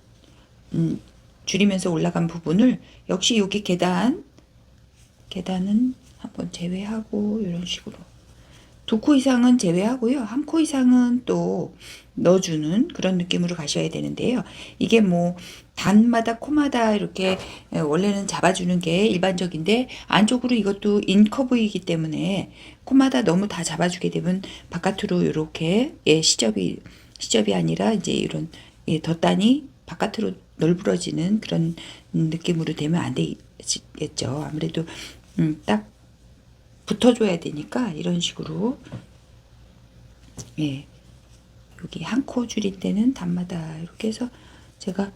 줄이면서 올라간 부분을 역시 여기 계단은 한번 제외하고 이런 식으로 2코 이상은 제외하고요. 1코 이상은 또 넣어주는 그런 느낌으로 가셔야 되는데요. 이게 뭐 단마다 코마다 이렇게 원래는 잡아주는 게 일반적인데 안쪽으로 이것도 인커브이기 때문에 코마다 너무 다 잡아주게 되면 바깥으로 이렇게 시접이 아니라 이제 이런 덧단이 바깥으로 널브러지는 그런 느낌으로 되면 안 되겠죠. 아무래도 딱 붙어줘야 되니까 이런 식으로 여기 1코 줄일 때는 단마다 이렇게 해서 제가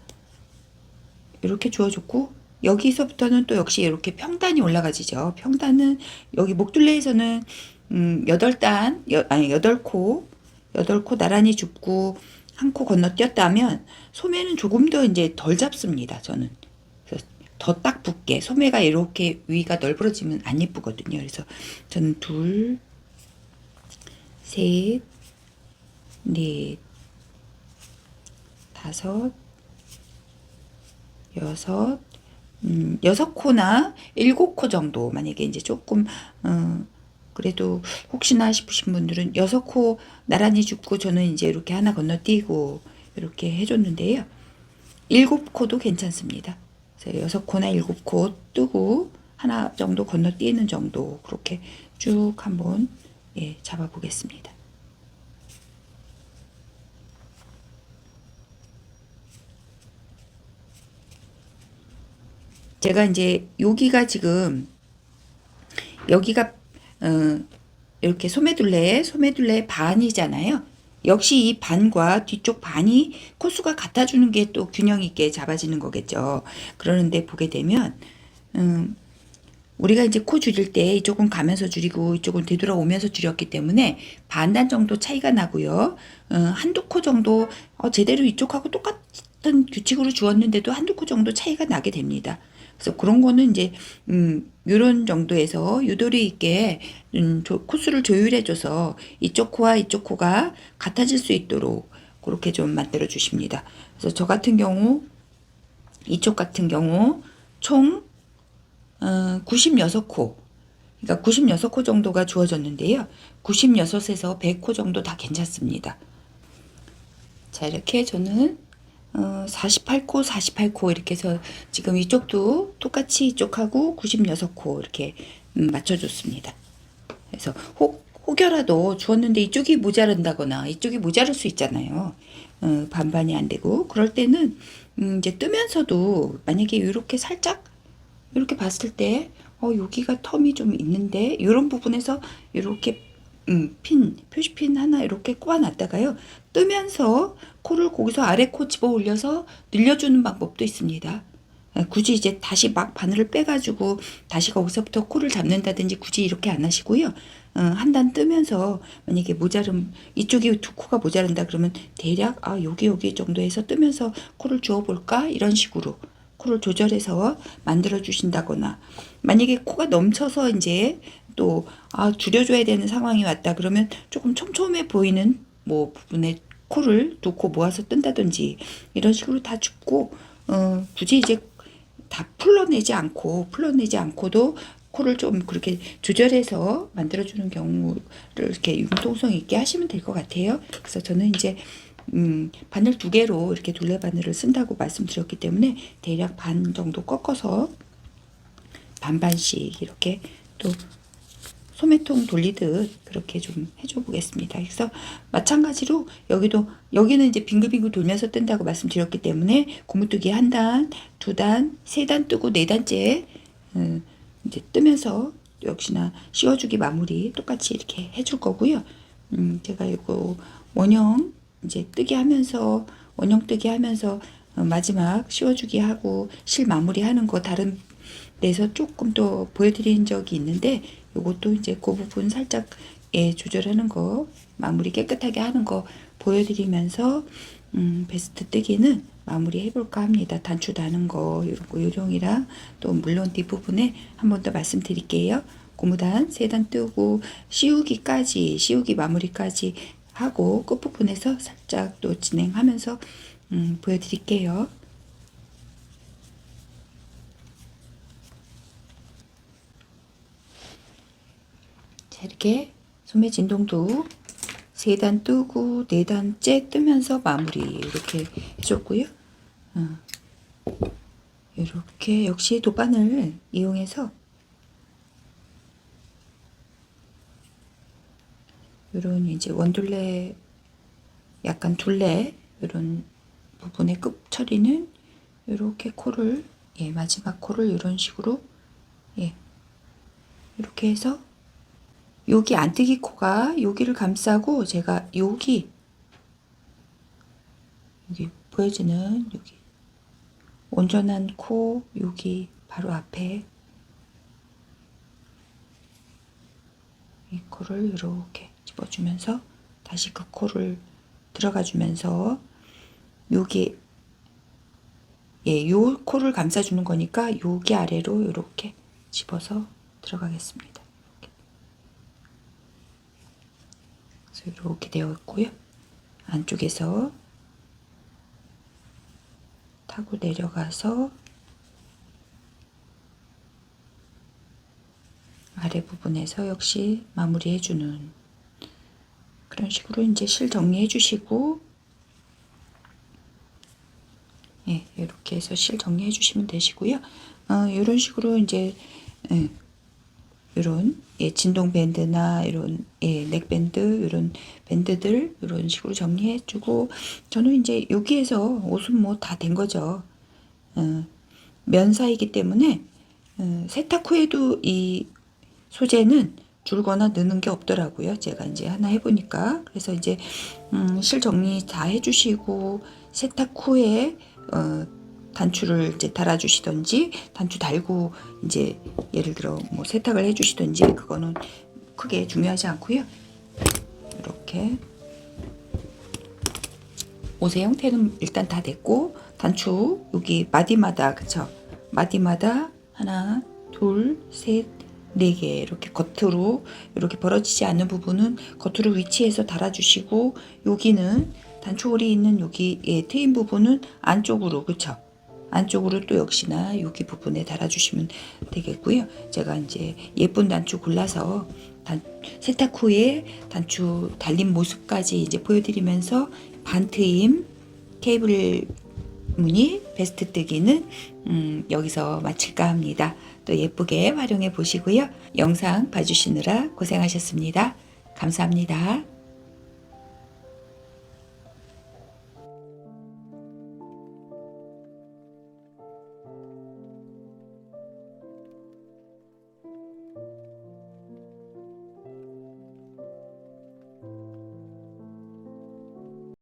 이렇게 주워줬고 여기서부터는 또 역시 이렇게 평단이 올라가지죠. 평단은 여기 목둘레에서는 8코 나란히 줍고 1코 건너뛰었다면 소매는 조금 더 이제 덜 잡습니다. 저는 더 딱 붙게 소매가 이렇게 위가 널브러지면 안 예쁘거든요. 그래서 저는 2, 3, 4, 5, 6, 6코나 7코 정도 만약에 이제 조금 그래도 혹시나 싶으신 분들은 6코 나란히 줍고 저는 이제 이렇게 하나 건너뛰고 이렇게 해줬는데요. 7코도 괜찮습니다. 그래서 6코나 7코 뜨고 하나 정도 건너뛰는 정도 그렇게 쭉 한번 잡아 보겠습니다. 제가 이제 여기가 지금 여기가 이렇게 소매둘레 반이잖아요. 역시 이 반과 뒤쪽 반이 코수가 같아주는 게 또 균형 있게 잡아지는 거겠죠. 그러는데 보게 되면 우리가 이제 코 줄일 때 이쪽은 가면서 줄이고 이쪽은 되돌아오면서 줄였기 때문에 반단 정도 차이가 나고요. 한두 코 정도 제대로 이쪽하고 똑같은 규칙으로 주었는데도 한두 코 정도 차이가 나게 됩니다. 그래서 그런 거는 이제 이런 정도에서 유도리 있게 코수를 조율해줘서 이쪽 코와 이쪽 코가 같아질 수 있도록 그렇게 좀 만들어 주십니다. 그래서 저 같은 경우 이쪽 같은 경우 총 96코 그러니까 96코 정도가 주어졌는데요. 96에서 100코 정도 다 괜찮습니다. 자 이렇게 저는 48코 이렇게 해서 지금 이쪽도 똑같이 이쪽하고 96코 이렇게 맞춰줬습니다. 그래서 혹여라도 주었는데 이쪽이 모자란다거나 이쪽이 모자랄 수 있잖아요. 반반이 안 되고 그럴 때는 이제 뜨면서도 만약에 이렇게 살짝 이렇게 봤을 때 여기가 텀이 좀 있는데 이런 부분에서 이렇게 표시핀 하나 이렇게 꼬아놨다가요. 뜨면서 코를 거기서 아래 코 집어 올려서 늘려주는 방법도 있습니다. 굳이 이제 다시 막 바늘을 빼가지고 다시 거기서부터 코를 잡는다든지 굳이 이렇게 안 하시고요. 한 단 뜨면서 만약에 이쪽이 2코가 모자란다 그러면 대략 여기 정도 해서 뜨면서 코를 주워볼까 이런 식으로 코를 조절해서 만들어 주신다거나 만약에 코가 넘쳐서 이제 또 줄여줘야 되는 상황이 왔다 그러면 조금 촘촘해 보이는 뭐 부분에 코를 2코 모아서 뜬다든지 이런 식으로 다 줍고 굳이 이제 다 풀러내지 않고도 코를 좀 그렇게 조절해서 만들어주는 경우를 이렇게 융통성 있게 하시면 될 것 같아요. 그래서 저는 이제 바늘 2개로 이렇게 둘레 바늘을 쓴다고 말씀드렸기 때문에 대략 반 정도 꺾어서 반반씩 이렇게 또 소매통 돌리듯 그렇게 좀 해줘 보겠습니다. 그래서 마찬가지로 여기는 이제 빙글빙글 돌면서 뜬다고 말씀드렸기 때문에 고무뜨기 1단, 2단, 3단 뜨고 4단째 이제 뜨면서 역시나 씌워주기 마무리 똑같이 이렇게 해줄 거고요. 제가 이거 원형 뜨기 하면서 마지막 씌워주기 하고 실 마무리 하는 거 다른 데서 조금 더 보여드린 적이 있는데 요것도 이제 그 부분 살짝 조절하는 거 마무리 깨끗하게 하는 거 보여드리면서 베스트 뜨기는 마무리 해볼까 합니다. 단추 다는 거 요령이랑 또 물론 뒷부분에 한 번 더 말씀드릴게요. 고무단 3단 뜨고 씌우기 마무리까지 하고 끝부분에서 살짝 또 진행하면서 보여드릴게요. 자 이렇게 소매 진동도 3단 뜨고 4단째 뜨면서 마무리 이렇게 해줬고요. 이렇게 역시 도반을 이용해서 이런 이제 원둘레 약간 둘레 이런 부분의 끝 처리는 이렇게 코를 마지막 코를 이런 식으로 이렇게 해서 여기 안뜨기 코가 여기를 감싸고 제가 여기 보여지는 여기 온전한 코 여기 바로 앞에 이 코를 이렇게 집어주면서 다시 그 코를 들어가 주면서 여기 요 코를 감싸주는 거니까 여기 아래로 이렇게 집어서 들어가겠습니다. 그래서 이렇게 되어 있고요. 안쪽에서 타고 내려가서 아래 부분에서 역시 마무리해 주는 그런 식으로 이제 실 정리해 주시고 이렇게 해서 실 정리해 주시면 되시고요. 이런 식으로 이제 이런 진동 밴드나 이런 넥밴드 이런 밴드들 이런 식으로 정리해 주고 저는 이제 여기에서 옷은 뭐 다 된 거죠. 면사이기 때문에 세탁 후에도 이 소재는 줄거나 느는 게 없더라고요. 제가 이제 하나 해보니까. 그래서 이제 실 정리 다 해주시고 세탁 후에 단추를 이제 달아주시던지 단추 달고 이제 예를 들어 뭐 세탁을 해주시던지 그거는 크게 중요하지 않고요. 이렇게 옷의 형태는 일단 다 됐고 단추 여기 마디마다 그쵸? 마디마다 하나, 둘, 셋, 4개 이렇게 겉으로 이렇게 벌어지지 않는 부분은 겉으로 위치해서 달아주시고 여기는 단추홀이 있는 여기 트인 부분은 안쪽으로 그쵸? 안쪽으로 또 역시나 여기 부분에 달아주시면 되겠고요. 제가 이제 예쁜 단추 골라서 세탁 후에 단추 달린 모습까지 이제 보여드리면서 반트임 케이블 무늬 베스트 뜨기는 여기서 마칠까 합니다. 또 예쁘게 활용해 보시고요. 영상 봐주시느라 고생하셨습니다. 감사합니다.